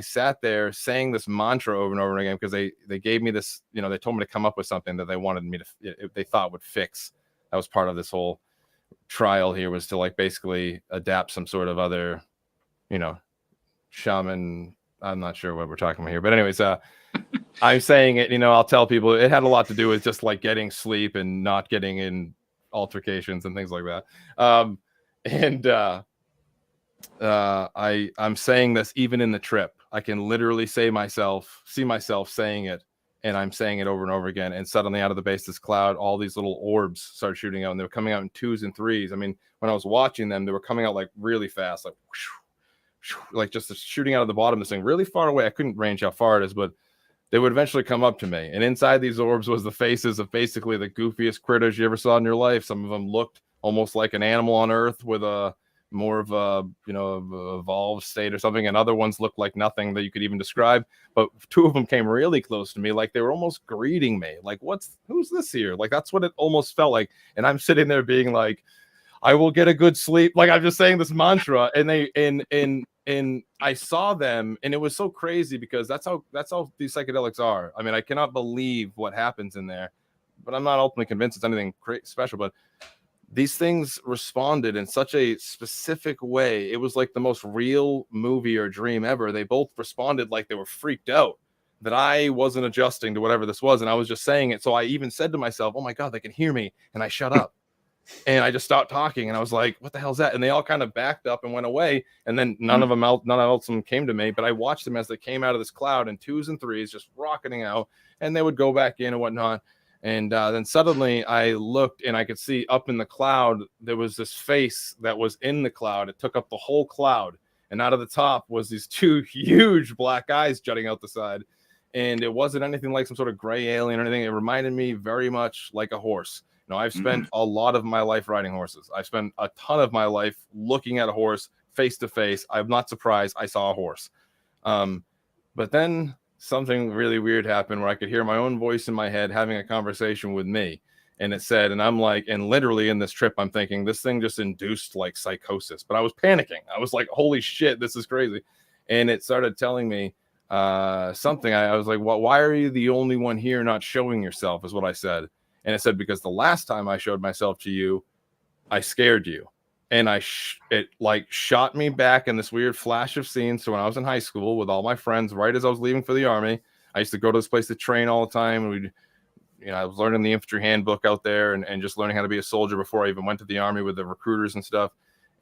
B: sat there saying this mantra over and over again, because they gave me this, they told me to come up with something that they wanted me to, they thought would fix. That was part of this whole trial here, was to, like, basically adapt some sort of other, shaman. I'm not sure what we're talking about here, but anyways, I'm saying it, I'll tell people it had a lot to do with just like getting sleep and not getting in altercations and things like that. I'm saying this even in the trip. I can literally see myself saying it, and I'm saying it over and over again. And suddenly, out of the base of this cloud, all these little orbs started shooting out, and they were coming out in 2s and 3s. I mean, when I was watching them, they were coming out like really fast, like whoosh, like just shooting out of the bottom of this thing really far away. I couldn't range how far it is, but they would eventually come up to me. And inside these orbs was the faces of basically the goofiest critters you ever saw in your life. Some of them looked almost like an animal on Earth with a more of a, evolved state or something. And other ones looked like nothing that you could even describe. But 2 of them came really close to me. Like they were almost greeting me. Like, who's this here? Like, that's what it almost felt like. And I'm sitting there being like, I will get a good sleep. Like, I'm just saying this mantra, and I saw them, and it was so crazy, because that's how these psychedelics are. I mean, I cannot believe what happens in there, but I'm not ultimately convinced it's anything special. But these things responded in such a specific way. It was like the most real movie or dream ever. They both responded like they were freaked out that I wasn't adjusting to whatever this was, and I was just saying it. So I even said to myself, "Oh my God, they can hear me," and I shut up. And I just stopped talking, and I was like, what the hell is that? And they all kind of backed up and went away. And then none of them came to me, but I watched them as they came out of this cloud in 2s and 3s, just rocketing out, and they would go back in and whatnot. And then suddenly I looked, and I could see up in the cloud, there was this face that was in the cloud. It took up the whole cloud. And out of the top was these 2 huge black eyes jutting out the side. And it wasn't anything like some sort of gray alien or anything. It reminded me very much like a horse. No, I've spent a lot of my life riding horses. I've spent a ton of my life looking at a horse face to face. I'm not surprised I saw a horse. But then something really weird happened where I could hear my own voice in my head having a conversation with me. And it said, and I'm like, and literally in this trip, I'm thinking this thing just induced like psychosis, but I was panicking. I was like, holy shit, this is crazy. And it started telling me something. I was like, well, why are you the only one here not showing yourself, is what I said. And it said, because the last time I showed myself to you, I scared you. And it like shot me back in this weird flash of scenes to when I was in high school with all my friends, right as I was leaving for the Army. I used to go to this place to train all the time. And I was learning the infantry handbook out there and just learning how to be a soldier before I even went to the Army with the recruiters and stuff.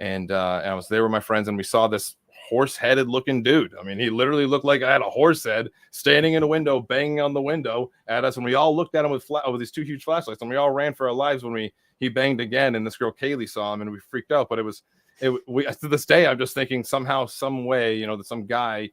B: And I was there with my friends, and we saw this horse-headed looking dude. I mean, he literally looked like I had a horse head standing in a window, banging on the window at us. And we all looked at him with these two huge flashlights, and we all ran for our lives when he banged again. And this girl Kaylee saw him, and we freaked out. But we to this day, I'm just thinking somehow, some way, that some guy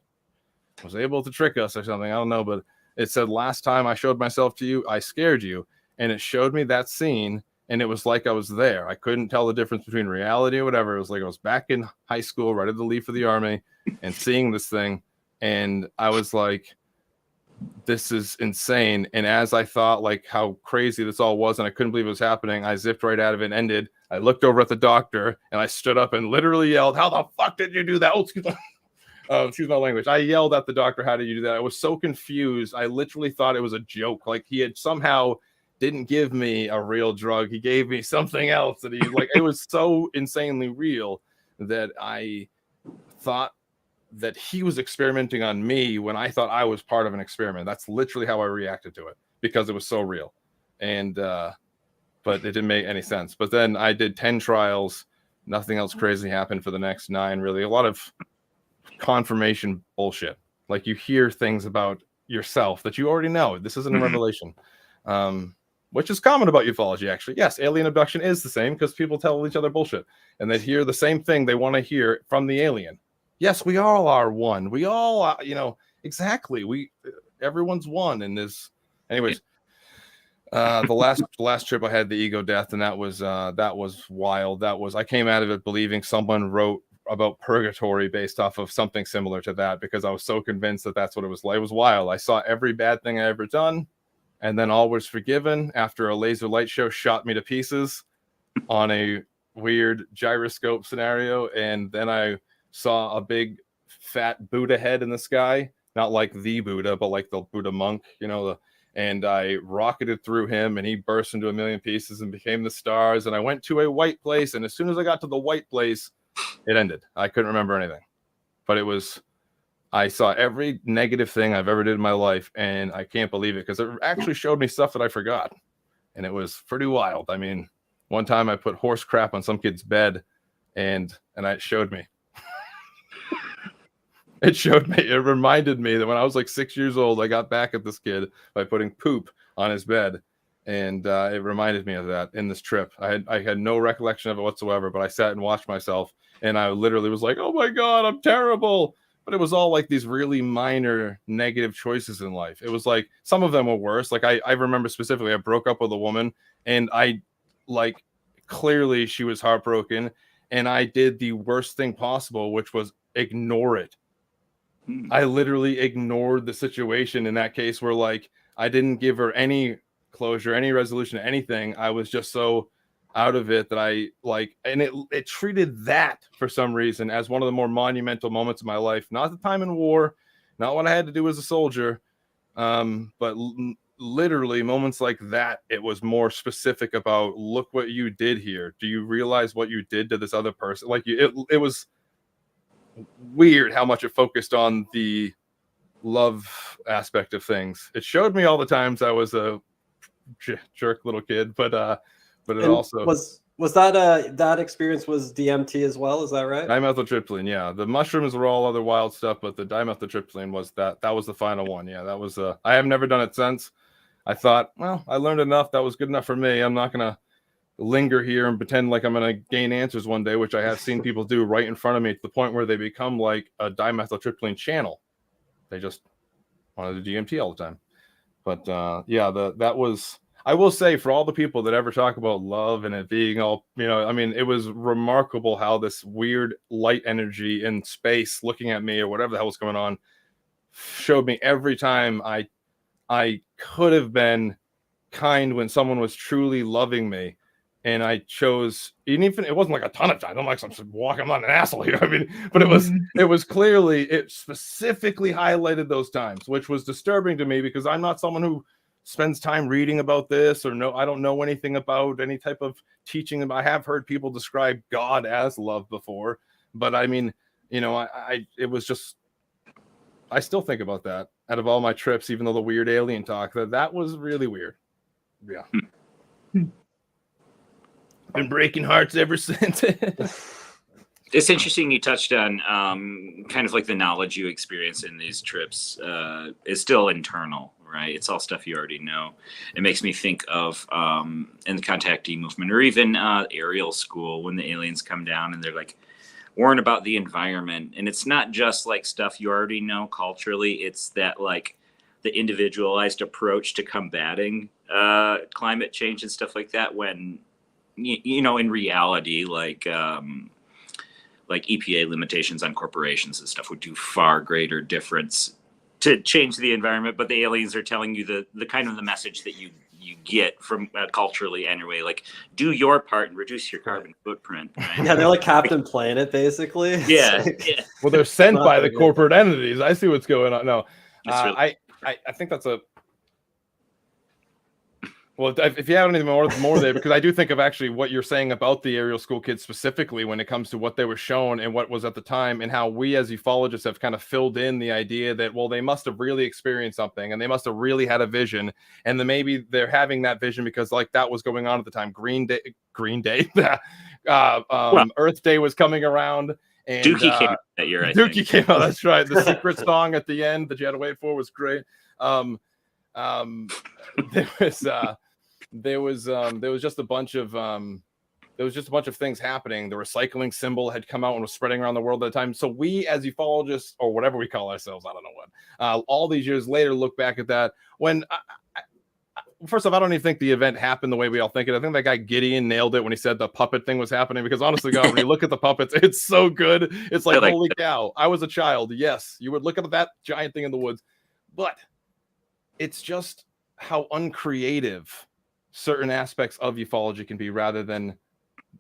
B: was able to trick us or something. I don't know, but it said, last time I showed myself to you, I scared you. And it showed me that scene, and it was like I was there. I couldn't tell the difference between reality or whatever. It was like I was back in high school, ready to leave for the Army, and seeing this thing. And I was like, this is insane. And as I thought like how crazy this all was, and I couldn't believe it was happening, I zipped right out of it and ended. I looked over at the doctor, and I stood up and literally yelled, "How the fuck did you do that?" Oh, excuse my language. I yelled at the doctor, "How did you do that?" I was so confused. I literally thought it was a joke. Like he had somehow didn't give me a real drug. He gave me something else that he like. It was so insanely real that I thought that he was experimenting on me when I thought I was part of an experiment. That's literally how I reacted to it, because it was so real. And but it didn't make any sense. But then I did 10 trials. Nothing else crazy happened for the next 9, really. A lot of confirmation bullshit. Like you hear things about yourself that you already know. This isn't a revelation. Which is common about ufology, actually. Yes, alien abduction is the same because people tell each other bullshit. And they hear the same thing they want to hear from the alien. Yes, we all are one. We all are, exactly. Everyone's one in this. Anyways, the last trip I had the ego death, and that was wild. I came out of it believing someone wrote about purgatory based off of something similar to that, because I was so convinced that that's what it was like. It was wild. I saw every bad thing I ever done, and then all was forgiven after a laser light show shot me to pieces on a weird gyroscope scenario. And then I saw a big fat Buddha head in the sky, not like the Buddha, but like the Buddha monk, and I rocketed through him, and he burst into a million pieces and became the stars. And I went to a white place, and as soon as I got to the white place, it ended. I couldn't remember anything, but I saw every negative thing I've ever did in my life, and I can't believe it because it actually showed me stuff that I forgot, and it was pretty wild. I mean, one time I put horse crap on some kid's bed, and it showed me. It reminded me that when I was like 6 years old, I got back at this kid by putting poop on his bed. And it reminded me of that in this trip. I had no recollection of it whatsoever, but I sat and watched myself, and I literally was like, oh my God, I'm terrible. But it was all like these really minor negative choices in life. It was like some of them were worse. Like I remember specifically, I broke up with a woman, and clearly she was heartbroken, and I did the worst thing possible, which was ignore it. I literally ignored the situation in that case, where like I didn't give her any closure, any resolution, anything. I was just so out of it that and it treated that for some reason as one of the more monumental moments of my life. Not the time in war, not what I had to do as a soldier, but literally moments like that. It was more specific about, look what you did here. Do you realize what you did to this other person? Like it was weird how much it focused on the love aspect of things. It showed me all the times I was a jerk little kid, but it also
C: was that experience was DMT as well. Is that right?
B: Dimethyltryptamine. Yeah, the mushrooms were all other wild stuff, but the dimethyltryptamine was that was the final one. Yeah, that was I have never done it since. I thought, well, I learned enough. That was good enough for me. I'm not gonna linger here and pretend like I'm going to gain answers one day, which I have seen people do right in front of me, to the point where they become like a dimethyltryptamine channel. They just want to do DMT all the time. But that was, I will say, for all the people that ever talk about love and it being all, I mean, it was remarkable how this weird light energy in space looking at me or whatever the hell was going on showed me every time I could have been kind when someone was truly loving me. And I chose, even it wasn't like a ton of times. I'm like, I'm not an asshole here. I mean, but it was clearly, it specifically highlighted those times, which was disturbing to me because I'm not someone who spends time reading about this I don't know anything about any type of teaching. I have heard people describe God as love before, but I mean, it was just, I still think about that out of all my trips, even though the weird alien talk, that was really weird. Yeah. Been breaking hearts ever since.
D: It's interesting you touched on kind of like the knowledge you experience in these trips is still internal, right? It's all stuff you already know. It makes me think of in the contactee movement or even aerial school when the aliens come down and they're like warn about the environment. And it's not just like stuff you already know culturally. It's that like the individualized approach to combating climate change and stuff like that when in reality, like EPA limitations on corporations and stuff would do far greater difference to change the environment. But the aliens are telling you the kind of the message that you get from culturally anyway, like do your part and reduce your carbon footprint. Right?
C: Yeah, they're like Captain Planet, basically.
D: Yeah,
C: yeah.
B: Well, they're sent by the corporate entities. I see what's going on. No,
D: really...
B: I think that's a. Well, if you have anything more there, because I do think of actually what you're saying about the aerial school kids specifically when it comes to what they were shown and what was at the time and how we as ufologists have kind of filled in the idea that, well, they must have really experienced something and they must have really had a vision. And then maybe they're having that vision because like that was going on at the time. Green Day, Earth Day was coming around. And
D: Dookie came out that year,
B: Dookie came out, that's right. The secret song at the end that you had to wait for was great. There was just a bunch of things happening. The recycling symbol had come out and was spreading around the world at the time. So we as ufologists or whatever we call ourselves, I don't know what, all these years later look back at that when first off, I don't even think the event happened the way we all think it. I think that guy Gideon nailed it when he said the puppet thing was happening because honestly, God, when you look at the puppets, it's so good. It's like, holy cow, I was a child. Yes, you would look at that giant thing in the woods, but it's just how uncreative certain aspects of ufology can be rather than,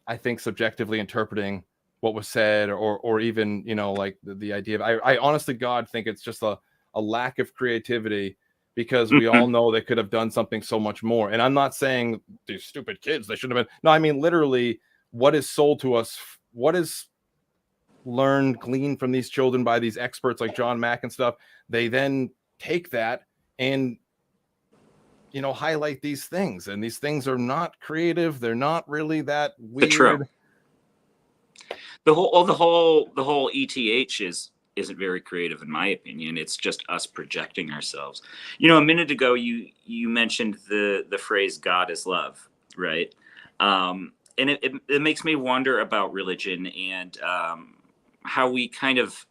B: I think, subjectively interpreting what was said or even, like the idea of, I honestly, God, think it's just a lack of creativity because we all know they could have done something so much more. And I'm not saying these stupid kids, they shouldn't have been. No, I mean, literally what is sold to us, what is learned, gleaned from these children by these experts like John Mack and stuff. They then take that and highlight these things, and these things are not creative. They're not really that weird.
D: The whole ETH isn't very creative in my opinion. It's just us projecting ourselves. A minute ago you mentioned the phrase God is love, right? And it makes me wonder about religion and how we kind of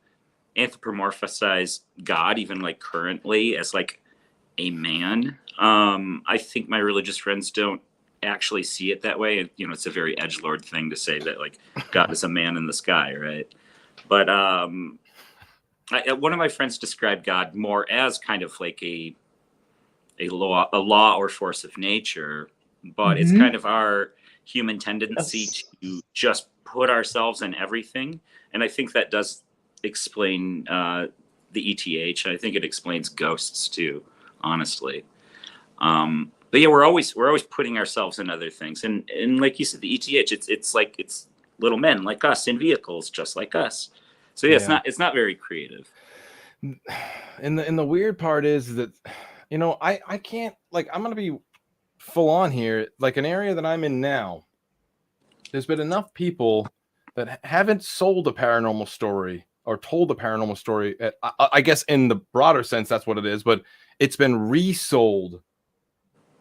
D: anthropomorphize God even like currently as like a man. I think my religious friends don't actually see it that way. It's a very edgelord thing to say that like God is a man in the sky, right? But one of my friends described God more as kind of like a law or force of nature, but it's kind of our human tendency to just put ourselves in everything. And I think that does explain the ETH. I think it explains ghosts too, honestly. But yeah, we're always putting ourselves in other things. And like you said, the ETH, it's little men like us in vehicles, just like us. So yeah, it's not very creative.
B: And the weird part is that, I can't, like, I'm going to be full on here. Like an area that I'm in now, there's been enough people that haven't sold a paranormal story or told a paranormal story. I guess in the broader sense, that's what it is, but it's been resold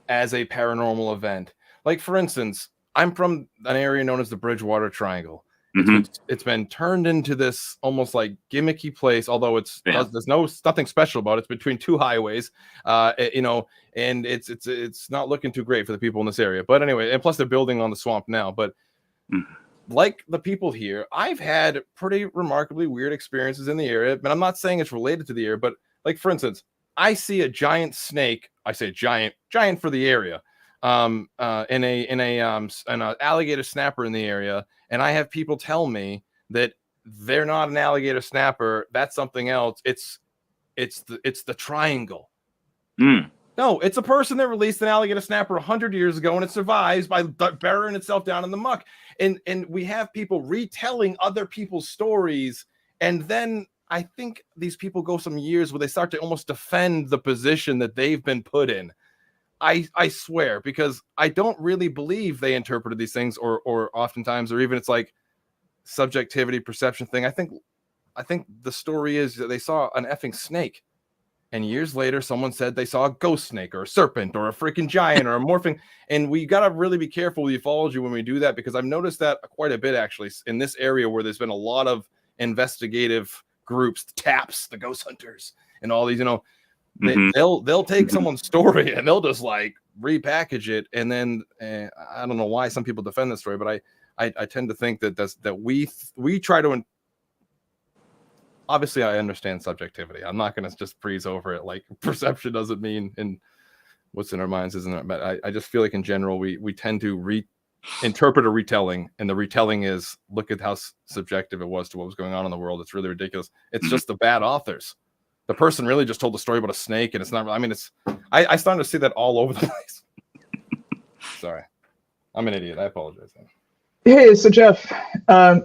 B: as a paranormal event. Like, for instance, I'm from an area known as the Bridgewater Triangle. It's been turned into this almost like gimmicky place, although there's nothing special about it. It's between two highways, you know, and it's not looking too great for the people in this area. But anyway, and plus they're building on the swamp now. But like the people here, I've had pretty remarkably weird experiences in the area. And I'm not saying it's related to the area, but like for instance, I see a giant snake. I say giant for the area. In an alligator snapper in the area, and I have people tell me that they're not an alligator snapper. That's something else. It's the triangle. No, it's a person that released an alligator snapper 100 years ago, and it survives by burying itself down in the muck. And we have people retelling other people's stories, and then I think these people go some years where they start to almost defend the position that they've been put in. I swear, because I don't really believe they interpreted these things, or oftentimes, or even it's like subjectivity, perception thing. I think the story is that they saw an effing snake, and years later, someone said they saw a ghost snake or a serpent or a freaking giant or a morphing. And we got to really be careful with ufology when we do that, because I've noticed that quite a bit actually in this area where there's been a lot of investigative groups, the TAPS, the ghost hunters, and all these, you know. They'll take someone's story and they'll just like repackage it, and then I don't know why some people defend this story, but I tend to think that we try to. Obviously, I understand subjectivity. I'm not going to just breeze over it. Like perception doesn't mean in what's in our minds, isn't it? But I just feel like in general we tend to interpret a retelling, and the retelling is look at how subjective it was to what was going on in the world. It's really ridiculous. It's just the bad authors. The person really just told the story about a snake, and it's not. I mean, I started to see that all over the place. Sorry, I'm an idiot. I apologize.
A: Hey, so Jeff,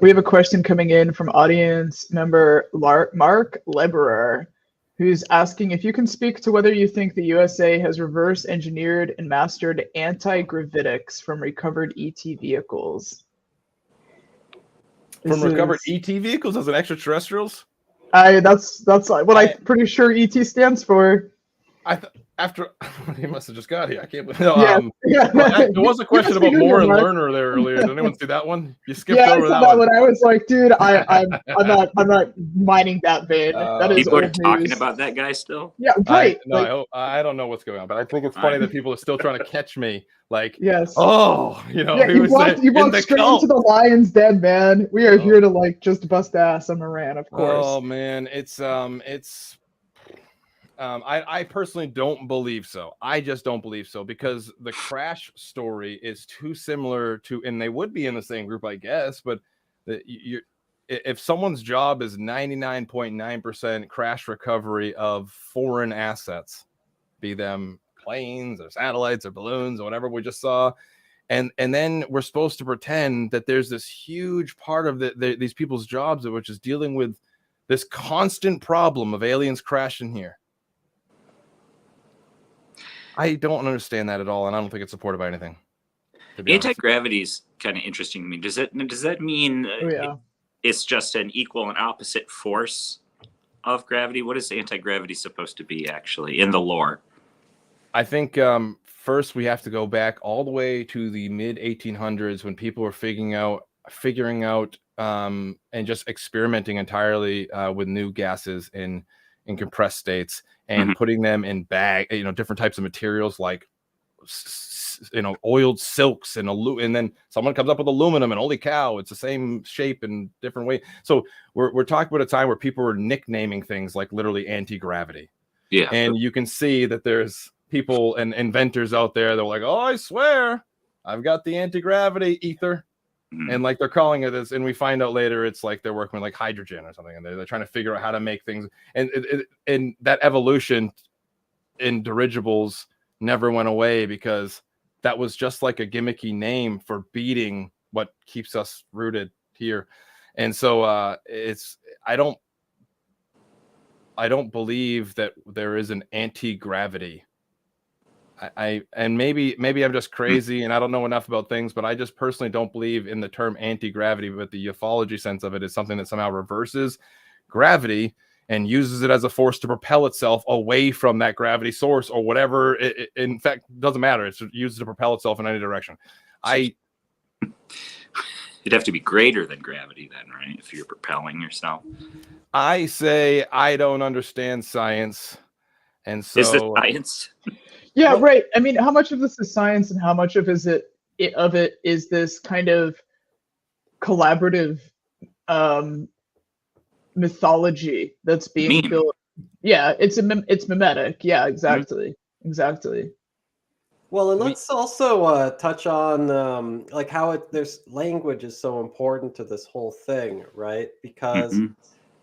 A: we have a question coming in from audience member Mark Leberer, who's asking if you can speak to whether you think the USA has reverse engineered and mastered anti-gravitics from recovered ET vehicles.
B: Recovered ET vehicles as an extraterrestrials?
A: That's what I'm pretty sure ET stands for.
B: After he must have just got here. I can't believe.
A: Yeah.
B: Well, there was a question about Moore and Lerner there earlier. Did anyone see that one? You skipped over that one.
A: I was like, dude, I'm not mining that vein. That is
D: people are talking about that guy still.
A: Yeah, right.
B: I don't know what's going on, but I think it's funny that people are still trying to catch me. Like,
A: yes.
B: Oh, you know,
A: you walked straight into the lion's den, man. We are here to like just bust ass on Moran, of course.
B: Oh man, I personally don't believe so. I just don't believe so, because the crash story is too similar to, and they would be in the same group, I guess, but if someone's job is 99.9% crash recovery of foreign assets, be them planes or satellites or balloons or whatever we just saw, and then we're supposed to pretend that there's this huge part of these people's jobs, which is dealing with this constant problem of aliens crashing here. I don't understand that at all, and I don't think it's supported by anything.
D: Anti-gravity is kind of interesting to me. Does that mean it's just an equal and opposite force of gravity? What is anti-gravity supposed to be actually in the lore?
B: I think first we have to go back all the way to the mid 1800s when people were figuring out and just experimenting entirely with new gases in compressed states, and putting them in different types of materials like oiled silks and then someone comes up with aluminum, and holy cow, it's the same shape and different way. So we're talking about a time where people were nicknaming things like literally anti-gravity. Yeah. And you can see that there's people and inventors out there that are like, oh, I swear I've got the anti-gravity ether. And like they're calling it this, and we find out later it's like they're working with like hydrogen or something, and they're trying to figure out how to make things. And that evolution in dirigibles never went away, because that was just like a gimmicky name for beating what keeps us rooted here. And so I don't believe that there is an anti-gravity. And maybe I'm just crazy and I don't know enough about things, but I just personally don't believe in the term anti-gravity, but the ufology sense of it is something that somehow reverses gravity and uses it as a force to propel itself away from that gravity source or whatever. It in fact, doesn't matter. It's used to propel itself in any direction.
D: It'd have to be greater than gravity then, right? If you're propelling yourself.
B: I say I don't understand science, and so
D: Is this science?
A: Yeah,
C: Well-
A: right. I mean, how much of this is science, and how much of it is this kind of collaborative mythology that's being
D: Meme.
A: built? Yeah, it's mimetic. Yeah, exactly, exactly.
C: Well, and let's also touch on like how there's language is so important to this whole thing, right? Because
D: Mhm.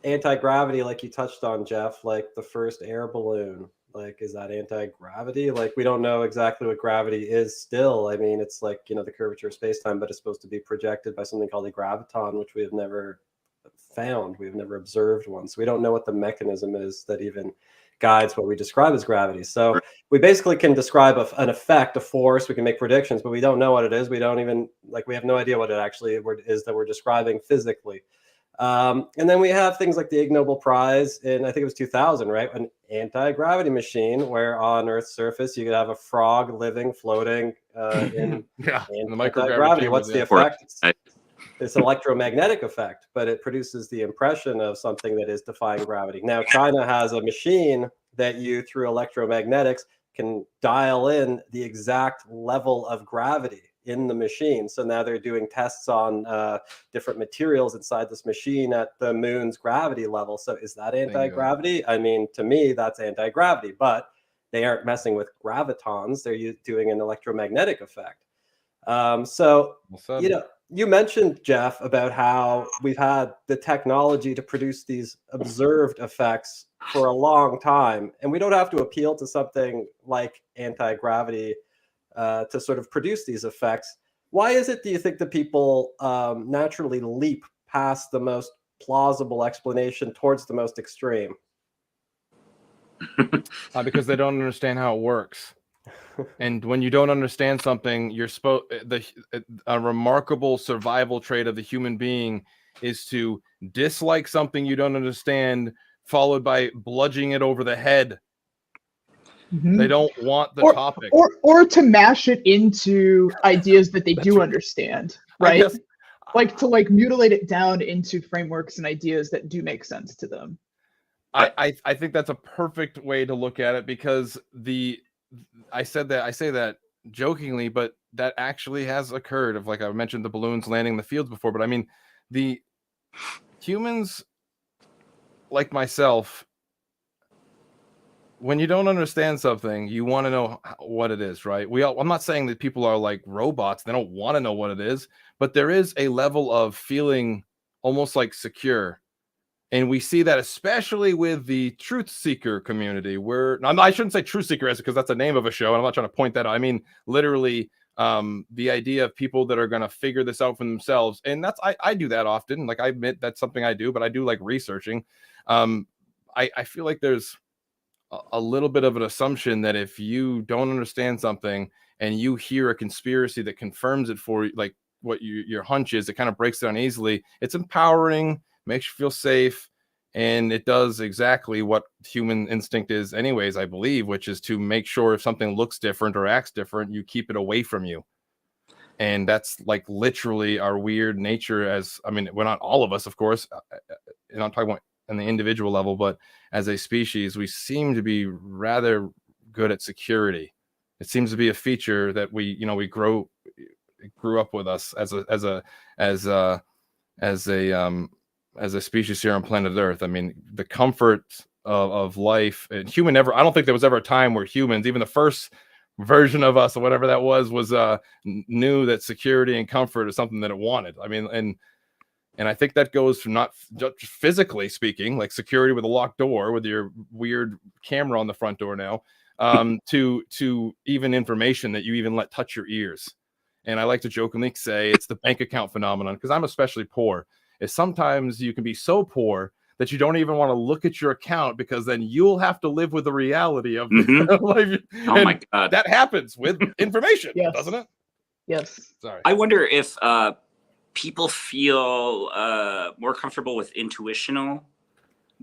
C: anti-gravity, like you touched on, Jeff, like the first air balloon, like is that anti-gravity? Like we don't know exactly what gravity is still. I mean, it's like, the curvature of space-time, but it's supposed to be projected by something called a graviton, which we have never found. We've never observed one. So we don't know what the mechanism is that even guides what we describe as gravity. So we basically can describe an effect, a force. We can make predictions, but we don't know what it is. We don't even we have no idea what it actually is that we're describing physically. And then we have things like the Ig Nobel Prize in, I think it was 2000, right? An anti-gravity machine where on Earth's surface you could have a frog living, floating in
B: yeah, the
C: anti-gravity.
B: microgravity.
C: What's the effect? It's an electromagnetic effect, but it produces the impression of something that is defying gravity. Now, China has a machine that you, through electromagnetics, can dial in the exact level of gravity in the machine. So now they're doing tests on different materials inside this machine at the moon's gravity level. So is that anti-gravity? I mean, to me, that's anti-gravity, but they aren't messing with gravitons. They're doing an electromagnetic effect. So, you mentioned, Jeff, about how we've had the technology to produce these observed effects for a long time, and we don't have to appeal to something like anti-gravity to sort of produce these effects. Why is it, do you think, that people naturally leap past the most plausible explanation towards the most extreme?
B: Because they don't understand how it works. And when you don't understand something, a remarkable survival trait of the human being is to dislike something you don't understand, followed by bludgeoning it over the head.
A: Mhm.
B: They don't want the topic,
A: or to mash it into ideas that they do
B: right.
A: understand,
B: I
A: right?
B: guess,
A: To mutilate it down into frameworks and ideas that do make sense to them.
B: I think that's a perfect way to look at it, because I say that jokingly, but that actually has occurred. Of, like I mentioned, the balloons landing in the fields before, but I mean, the humans like myself, when you don't understand something, you want to know what it is, right? I'm not saying that people are like robots. They don't want to know what it is, but there is a level of feeling almost like secure. And we see that especially with the truth seeker community, where I shouldn't say truth seeker because that's the name of a show, and I'm not trying to point that out. I mean, literally, the idea of people that are going to figure this out for themselves. And that's, I do that often. Like, I admit that's something I do, but I do like researching. I feel like there's a little bit of an assumption that if you don't understand something and you hear a conspiracy that confirms it for you, like what your hunch is, it kind of breaks down easily. It's empowering, makes you feel safe, and it does exactly what human instinct is anyways, I believe, which is to make sure if something looks different or acts different, you keep it away from you. And that's like literally our weird nature. We're not all of us, of course, and I'm talking about on the individual level, but as a species, we seem to be rather good at security. It seems to be a feature that we grew up with us as a species here on planet Earth. I mean, the comfort of life and I don't think there was ever a time where humans, even the first version of us or whatever that was knew that security and comfort is something that it wanted. I mean, and I think that goes from not just physically speaking, like security with a locked door with your weird camera on the front door now, to even information that you even let touch your ears. And I like to jokingly say it's the bank account phenomenon, because I'm especially poor. Is sometimes you can be so poor that you don't even want to look at your account, because then you'll have to live with the reality of life.
D: Oh my God.
B: That happens with information,
A: Yes.
B: doesn't it?
A: Yes.
B: Sorry.
D: I wonder if people feel more comfortable with intuitional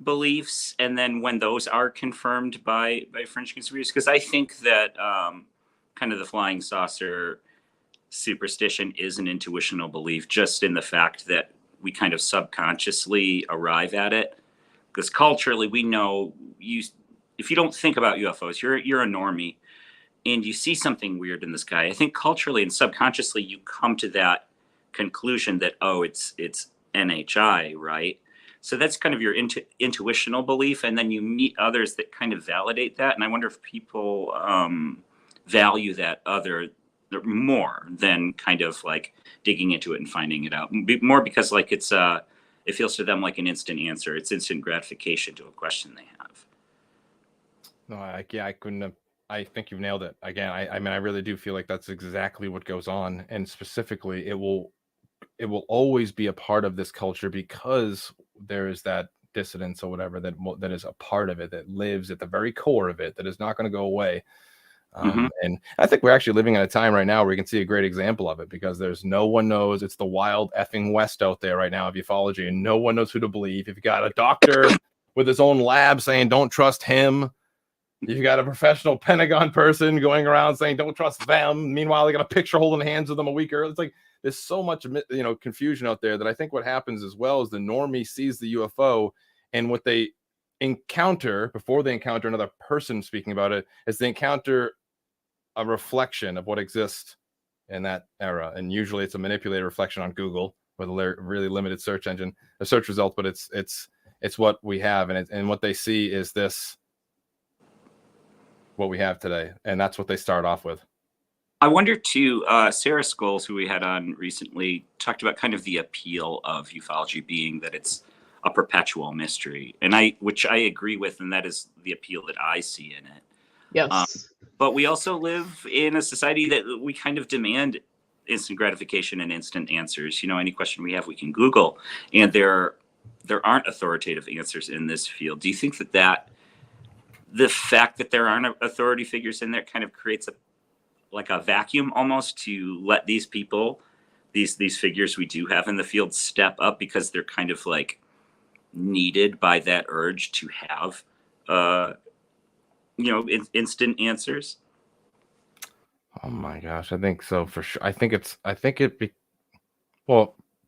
D: beliefs, and then when those are confirmed by French conspiracies, because I think that kind of the flying saucer superstition is an intuitional belief, just in the fact that we kind of subconsciously arrive at it. Because culturally, we know if you don't think about UFOs, you're a normie, and you see something weird in the sky. I think culturally and subconsciously, you come to that conclusion that, oh, it's NHI, right? So that's kind of your intuitional belief, and then you meet others that kind of validate that. And I wonder if people value that other more than kind of like digging into it and finding it out. More because like it feels to them like an instant answer. It's instant gratification to a question they have.
B: No, I couldn't have. I think you've nailed it. Again, I mean, I really do feel like that's exactly what goes on, and specifically, it will always be a part of this culture because there is that dissidence or whatever that is a part of it, that lives at the very core of it, that is not going to go away. And I think we're actually living in a time right now where you can see a great example of it, because there's no one knows. It's the wild effing West out there right now of ufology, and no one knows who to believe. If you got a doctor with his own lab saying don't trust him, you've got a professional Pentagon person going around saying don't trust them. Meanwhile, they got a picture holding hands with them a week earlier. It's like there's so much, confusion out there, that I think what happens as well is the normie sees the UFO, and what they encounter before they encounter another person speaking about it is they encounter a reflection of what exists in that era. And usually it's a manipulated reflection on Google with a really limited search engine, a search result, but it's what we have. And what they see is this, what we have today. And that's what they start off with.
D: I wonder too, Sarah Scholes, who we had on recently, talked about kind of the appeal of ufology being that it's a perpetual mystery, which I agree with, and that is the appeal that I see in it.
A: Yes.
D: But we also live in a society that we kind of demand instant gratification and instant answers. Any question we have, we can Google, and there aren't authoritative answers in this field. Do you think that the fact that there aren't authority figures in there kind of creates a vacuum almost to let these people, these figures we do have in the field, step up, because they're kind of like needed by that urge to have instant answers?
B: Oh my gosh, I think so for sure.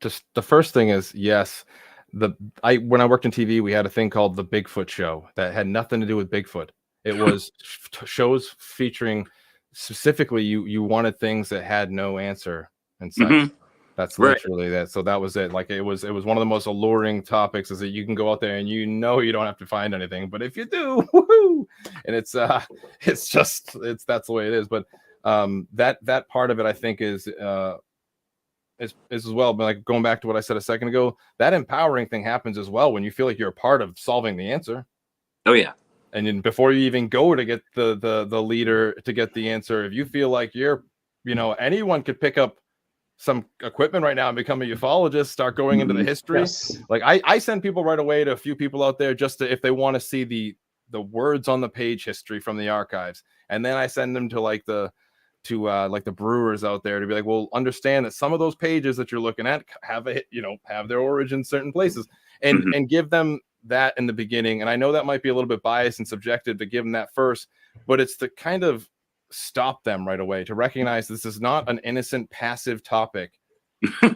B: Just the first thing is, yes, when I worked in TV, we had a thing called the Bigfoot Show that had nothing to do with Bigfoot. It was shows featuring specifically you wanted things that had no answer and such.
D: Mm-hmm.
B: That's literally that. So that was it. Like it was one of the most alluring topics, is that you can go out there and you don't have to find anything, but if you do, woohoo! And it's that's the way it is. But that part of it, I think, is as well. But like going back to what I said a second ago, that empowering thing happens as well when you feel like you're a part of solving the answer.
D: Oh yeah.
B: And then before you even go to get the leader to get the answer, if you feel like you're, anyone could pick up some equipment right now and become a ufologist, start going into the history.
A: Yes.
B: Like I send people right away to a few people out there just to, if they want to see the words on the page history from the archives. And then I send them to like the brewers out there to be like, well, understand that some of those pages that you're looking at have their origin in certain places, and give them that in the beginning. And I know that might be a little bit biased and subjective to give them that first, but it's to kind of stop them right away, to recognize this is not an innocent passive topic.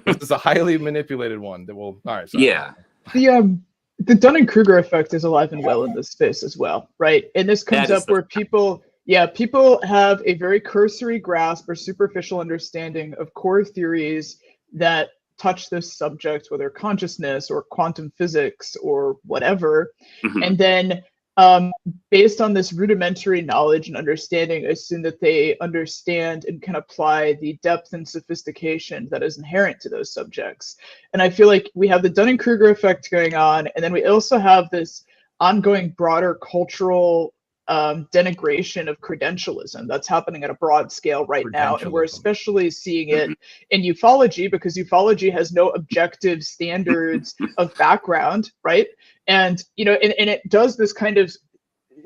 B: This is a highly manipulated one that will, all right. Sorry.
A: Yeah. The Dunning-Kruger effect is alive and well in this space as well, right? And this comes up where people have a very cursory grasp or superficial understanding of core theories that touch this subject, whether consciousness or quantum physics or whatever. And then based on this rudimentary knowledge and understanding, assume that they understand and can apply the depth and sophistication that is inherent to those subjects. And I feel like we have the Dunning-Kruger effect going on, and then we also have this ongoing broader cultural denigration of credentialism that's happening at a broad scale right now, and we're especially seeing it in ufology, because ufology has no objective standards of background, right? And and it does this kind of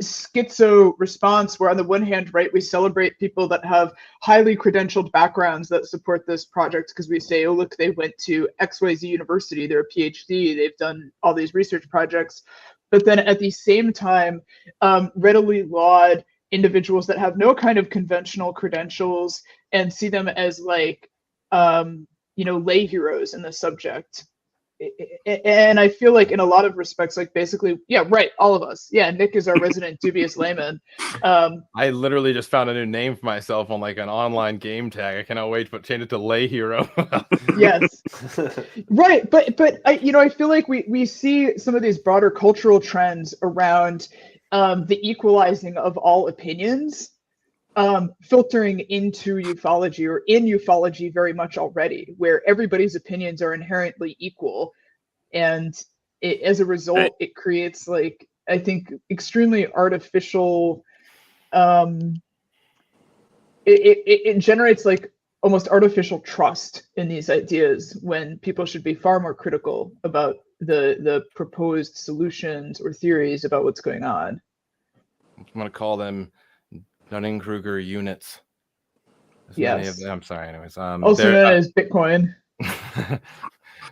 A: schizo response where on the one hand, right, we celebrate people that have highly credentialed backgrounds that support this project, because we say, oh look, they went to XYZ University, they're a PhD, they've done all these research projects. But then at the same time, readily laud individuals that have no kind of conventional credentials and see them as like lay heroes in the subject. And I feel like in a lot of respects, like basically, yeah, right, all of us. Yeah, Nick is our resident dubious layman.
B: I literally just found a new name for myself on like an online game tag. I cannot wait to change it to lay hero.
A: Yes, right. But I feel like we see some of these broader cultural trends around the equalizing of all opinions filtering into ufology, or in ufology very much already, where everybody's opinions are inherently equal. And as a result, it creates, like, I think, extremely artificial, it generates like almost artificial trust in these ideas, when people should be far more critical about the proposed solutions or theories about what's going on.
B: I'm going to call them Dunning-Kruger units.
A: Yes.
B: Many of them. I'm sorry. Anyways,
A: also known as Bitcoin.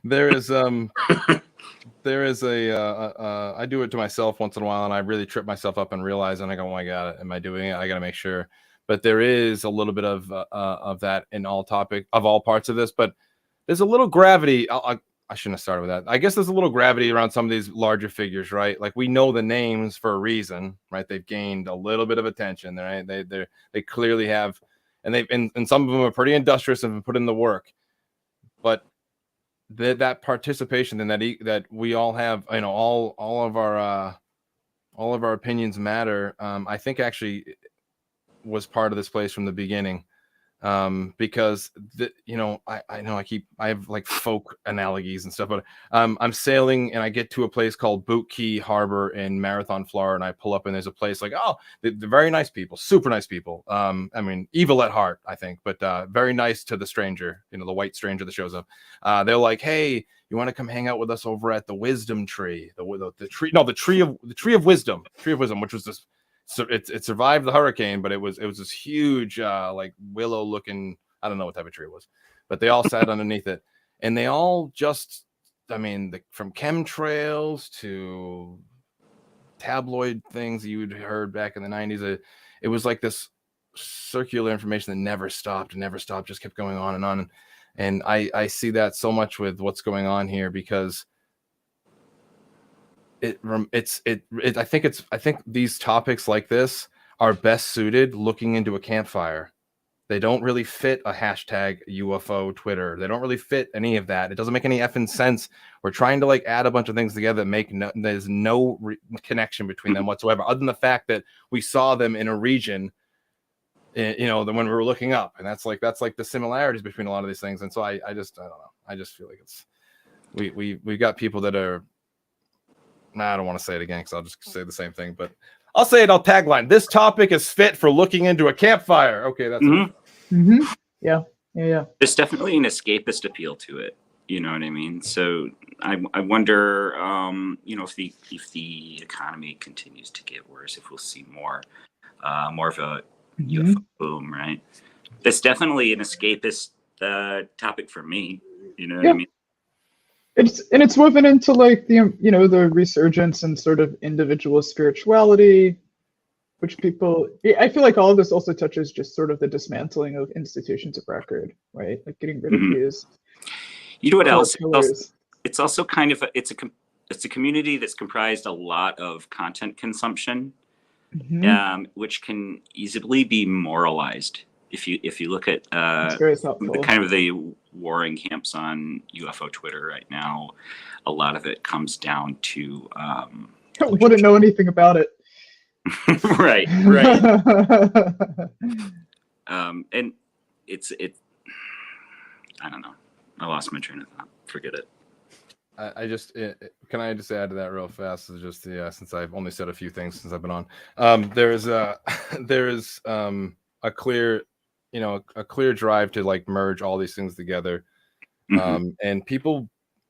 B: there is I do it to myself once in a while, and I really trip myself up and realize, and I go, oh my God, am I doing it? I got to make sure. But there is a little bit of that in all parts of this, but there's a little gravity. I shouldn't have started with that. I guess there's a little gravity around some of these larger figures, right? Like, we know the names for a reason, right? They've gained a little bit of attention, right? They clearly have, and and some of them are pretty industrious and have put in the work. But that participation and that we all have, all of our opinions matter. I think actually was part of this place from the beginning. Because I have like folk analogies and stuff, but I'm sailing and I get to a place called Boot Key Harbor in Marathon, Florida, and I pull up and there's a place like, they're very nice people, super nice people. I mean, evil at heart, I think, but very nice to the stranger, the white stranger that shows up. They're like, hey, you want to come hang out with us over at the Wisdom Tree, the tree of wisdom, which was this. So it survived the hurricane, but it was this huge like willow looking, I don't know what type of tree it was, but they all sat underneath it, and they all just, from chemtrails to tabloid things you'd heard back in the 90s, it was like this circular information that never stopped, just kept going on and on. And I see that so much with what's going on here, because I think these topics like this are best suited looking into a campfire. They don't really fit a hashtag UFO Twitter. They don't really fit any of that. It doesn't make any effing sense. We're trying to like add a bunch of things together that make there's no connection between them whatsoever, other than the fact that we saw them in a region, when we were looking up, and that's like the similarities between a lot of these things. And so I don't know. I just feel like it's we got people that are. I don't want to say it again because I'll just say the same thing, but I'll say it. I'll tagline: this topic is fit for looking into a campfire. Okay, that's
A: Yeah.
D: There's definitely an escapist appeal to it. You know what I mean? So I wonder, if the economy continues to get worse, if we'll see more of a UFO boom, right? That's definitely an escapist topic for me. You know what I mean?
A: It's woven into like the resurgence and sort of individual spirituality, which I feel like all of this also touches just sort of the dismantling of institutions of record, right? Like getting rid of these.
D: You know what else? It's also kind of it's a community that's comprised a lot of content consumption, which can easily be moralized. If you look at kind of the warring camps on UFO Twitter right now, a lot of it comes down to
A: I wouldn't know anything about it.
D: right. And it's I don't know. I lost my train of thought. Forget it.
B: Can I just add to that real fast? Just since I've only said a few things since I've been on. There is a clear drive to like merge all these things together. And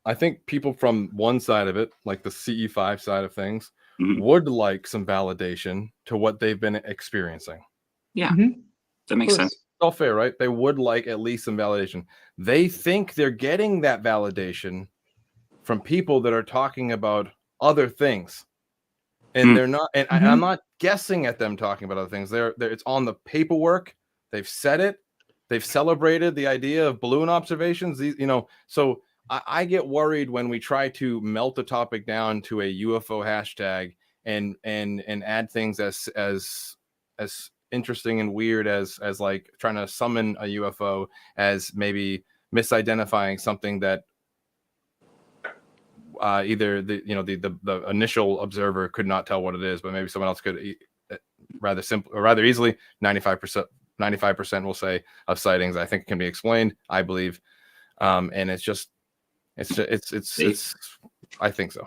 B: I think people from one side of it, like the CE5 side of things, would like some validation to what they've been experiencing.
D: Yeah, that makes sense.
B: It's all fair, right? They would like at least some validation. They think they're getting that validation from people that are talking about other things. And they're not, and I'm not guessing at them talking about other things. It's on the paperwork. They've said it. They've celebrated the idea of balloon observations. These, so I get worried when we try to melt the topic down to a UFO hashtag and add things as interesting and weird as like trying to summon a UFO, as maybe misidentifying something that either the initial observer could not tell what it is, but maybe someone else could rather easily. 95% will say of sightings, I think, can be explained, I believe, and it's I think so.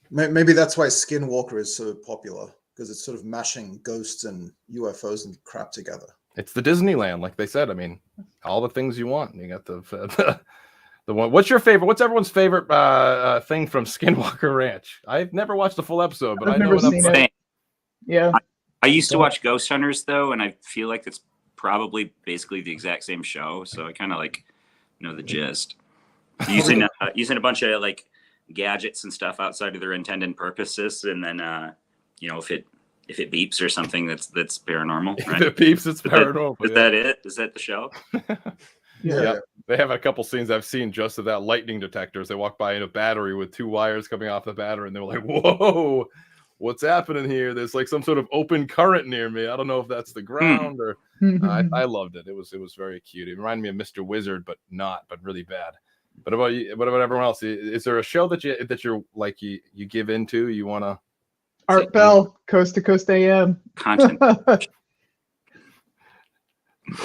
E: Maybe that's why Skinwalker is so popular, because it's sort of mashing ghosts and UFOs and crap together. It's
B: the Disneyland, like they said. I mean, all the things you want. You got the one. What's your favorite? What's everyone's favorite thing from Skinwalker Ranch? I've never watched the full episode, but
A: I've
B: I know
A: never seen it. Yeah.
D: I used to watch Ghost Hunters though, and I feel like it's probably basically the exact same show. So I kind of like know the gist. Using a bunch of like gadgets and stuff outside of their intended purposes, and then if it beeps or something, that's paranormal. Right?
B: If it beeps, it's paranormal.
D: Is that it? Is that the show?
B: Yeah. They have a couple scenes I've seen just of that, lightning detectors. They walk by in a battery with 2 wires coming off the battery, and they're like, "Whoa, what's happening here? There's like some sort of open current near me. I don't know if that's the ground or." I loved it. It was very cute. It reminded me of Mr. Wizard, but really bad. But about you? What about everyone else? Is there a show that you're like you give into? You want to?
A: Art Bell, Coast to Coast AM.
D: Content.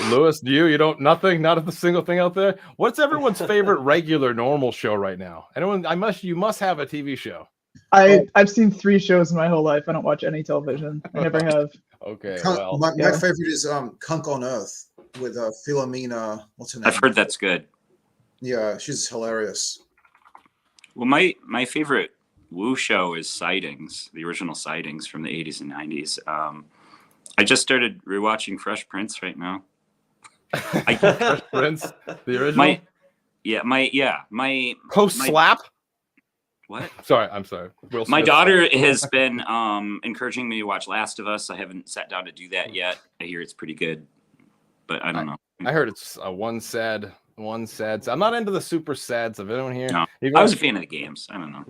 B: Lewis, you don't nothing, not a single thing out there. What's everyone's favorite regular normal show right now? Anyone? You must have a TV show.
A: I've seen 3 shows in my whole life. I don't watch any television. I never have.
B: Okay,
E: my favorite is Kunk on Earth with Philomena. What's her name?
D: I've heard that's good.
E: Yeah, she's hilarious.
D: Well, my favorite Woo show is Sightings, the original Sightings from the 80s and 90s. I just started rewatching Fresh Prince right now.
B: Fresh Prince, the original.
D: My
B: post slap.
D: What?
B: I'm sorry.
D: My daughter has been encouraging me to watch Last of Us. I haven't sat down to do that yet. I hear it's pretty good, but I don't know.
B: I heard it's one sad. I'm not into the super sads of anyone here.
D: No, I was a fan of the games. I don't know.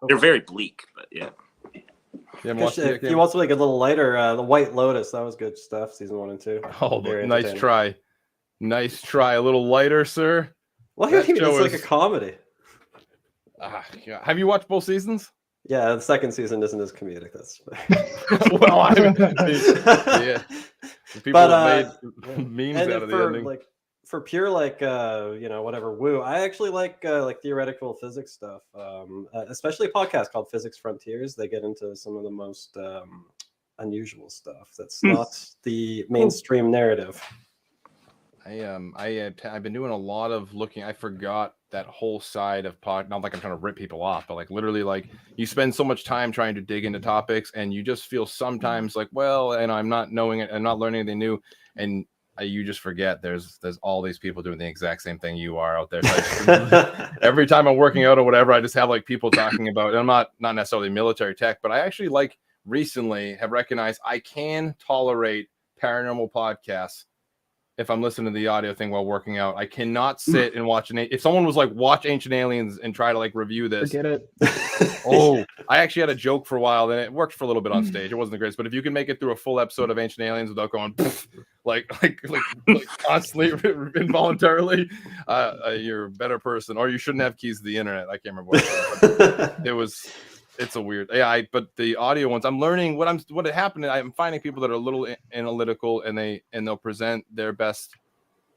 D: They're very bleak, but yeah.
C: If you want something a little lighter, The White Lotus, that was good stuff. Season 1 and 2.
B: Oh, nice try. A little lighter, sir.
C: What do you mean? It's like a comedy.
B: Have you watched both seasons?
C: Yeah, the second season isn't as comedic. That's
B: well, I mean, people have made memes out of the ending.
C: For pure whatever woo, I actually like theoretical physics stuff, especially a podcast called Physics Frontiers. They get into some of the most unusual stuff that's not the mainstream narrative.
B: I've been doing a lot of looking. I forgot that whole side of not like I'm trying to rip people off, but like literally, like you spend so much time trying to dig into topics, and you just feel sometimes like, well, and I'm not knowing it, I'm not learning anything new, and you just forget there's all these people doing the exact same thing you are out there. So every time I'm working out or whatever, I just have like people talking about, and I'm not necessarily military tech, but I actually recently have recognized I can tolerate paranormal podcasts if I'm listening to the audio thing while working out. I cannot sit and watch if someone was like, watch Ancient Aliens and try to like review this.
A: Forget it.
B: I actually had a joke for a while, and it worked for a little bit on stage. It wasn't the greatest, but if you can make it through a full episode of Ancient Aliens without going like constantly involuntarily, you're a better person, or you shouldn't have keys to the internet. I can't remember what it was. It's a weird, but the audio ones, I'm learning what happened. I'm finding people that are a little analytical, and they'll present their best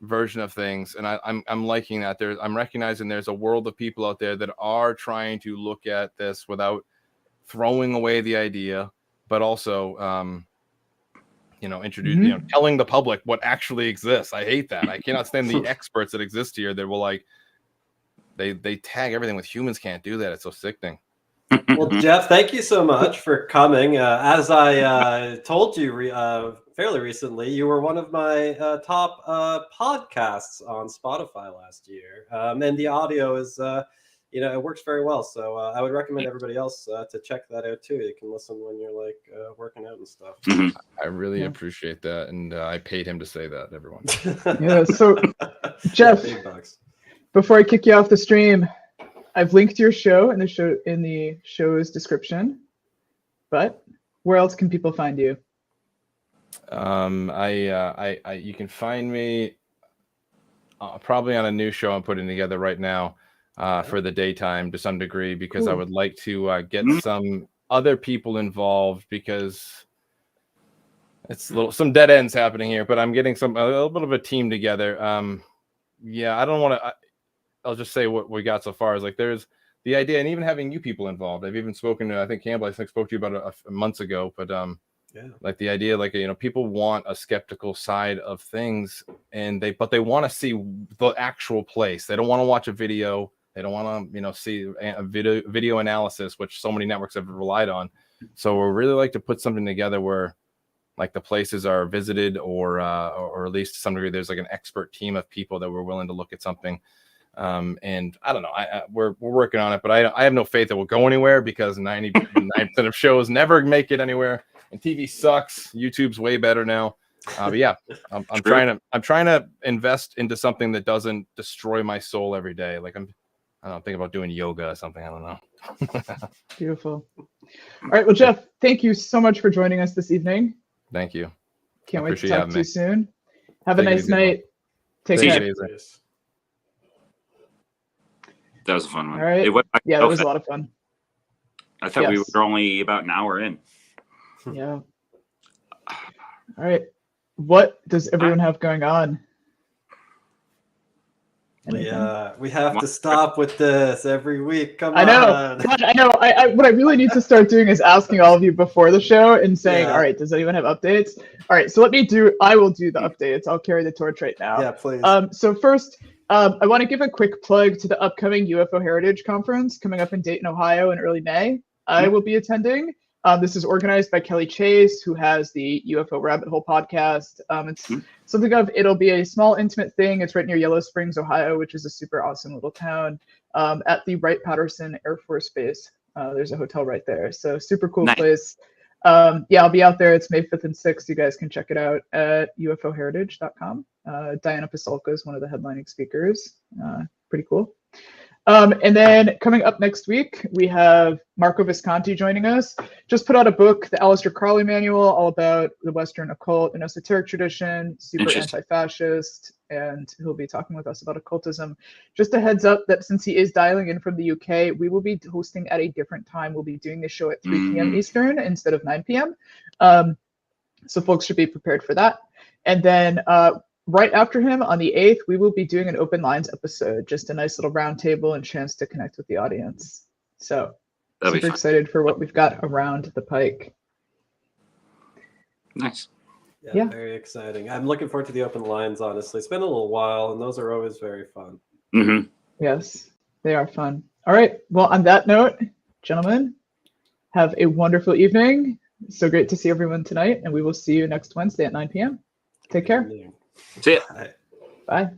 B: version of things, and I'm liking that. I'm recognizing there's a world of people out there that are trying to look at this without throwing away the idea, but also telling the public what actually exists. I hate that. I cannot stand the experts that exist here that will they tag everything with humans can't do that. It's so sickening.
C: Well, Jeff, thank you so much for coming. As I told you fairly recently, you were one of my top podcasts on Spotify last year, and the audio is it works very well. So I would recommend everybody else to check that out too. You can listen when you're like working out and stuff.
D: Mhm.
B: I really appreciate that, and I paid him to say that, everyone.
A: Yeah. So, Jeff,
C: big bucks.
A: before I kick you off the stream, I've linked your show in the show's description. But where else can people find you?
B: You can find me probably on a new show I'm putting together right now for the daytime to some degree, because I would like to get some other people involved, because it's some dead ends happening here, but I'm getting a little bit of a team together. I don't want to. I'll just say what we got so far is like there's the idea, and even having you people involved. I've even spoken to, I think Campbell, I spoke to you about a months ago, but like the idea, like, people want a skeptical side of things, and they want to see the actual place. They don't want to watch a video. They don't want to, see a video analysis, which so many networks have relied on. So we really like to put something together where, like, the places are visited, or at least to some degree, there's like an expert team of people that we're willing to look at something. And I don't know, we're working on it, but I have no faith that we'll go anywhere, because 99% of shows never make it anywhere, and TV sucks. YouTube's way better now. But yeah, I'm trying to invest into something that doesn't destroy my soul every day. Like I'm thinking about doing yoga or something. I don't know.
A: Beautiful. All right. Well, Jeff, thank you so much for joining us this evening.
B: Thank you.
A: Can't wait to talk to you soon. Have a nice night. Take care.
D: That was a fun one.
A: All right. Yeah, that was a lot of fun.
D: I thought we were only about an hour in.
A: Yeah. All right. What does everyone have going on?
C: We have to stop with this every week. Come on.
A: I know. God, I know. What I really need to start doing is asking all of you before the show and saying, all right, does anyone have updates? All right. So I will do the updates. I'll carry the torch right now.
C: Yeah, please.
A: So first, I want to give a quick plug to the upcoming UFO Heritage Conference coming up in Dayton, Ohio in early May. I will be attending. This is organized by Kelly Chase, who has the UFO Rabbit Hole podcast. It's something it'll be a small, intimate thing. It's right near Yellow Springs, Ohio, which is a super awesome little town, at the Wright-Patterson Air Force Base. There's a hotel right there. So super cool place. I'll be out there. It's May 5th and 6th. You guys can check it out at ufoheritage.com. Diana Pasulka is one of the headlining speakers. Pretty cool. And then coming up next week, we have Marco Visconti joining us. Just put out a book, the Aleister Crowley Manual, all about the Western occult and esoteric tradition, super anti-fascist, and he'll be talking with us about occultism. Just a heads up that since he is dialing in from the UK, we will be hosting at a different time. We'll be doing the show at 3 p.m. Eastern instead of 9 p.m. So folks should be prepared for that. And then right after him, on the 8th, we will be doing an open lines episode, just a nice little round table and chance to connect with the audience. So super excited for what we've got around the pike.
D: Nice.
C: Yeah, very exciting. I'm looking forward to the open lines, honestly. It's been a little while, and those are always very fun.
D: Mm-hmm.
A: Yes, they are fun. All right. Well, on that note, gentlemen, have a wonderful evening. So great to see everyone tonight, and we will see you next Wednesday at 9 p.m. Take care.
D: See ya.
A: Bye.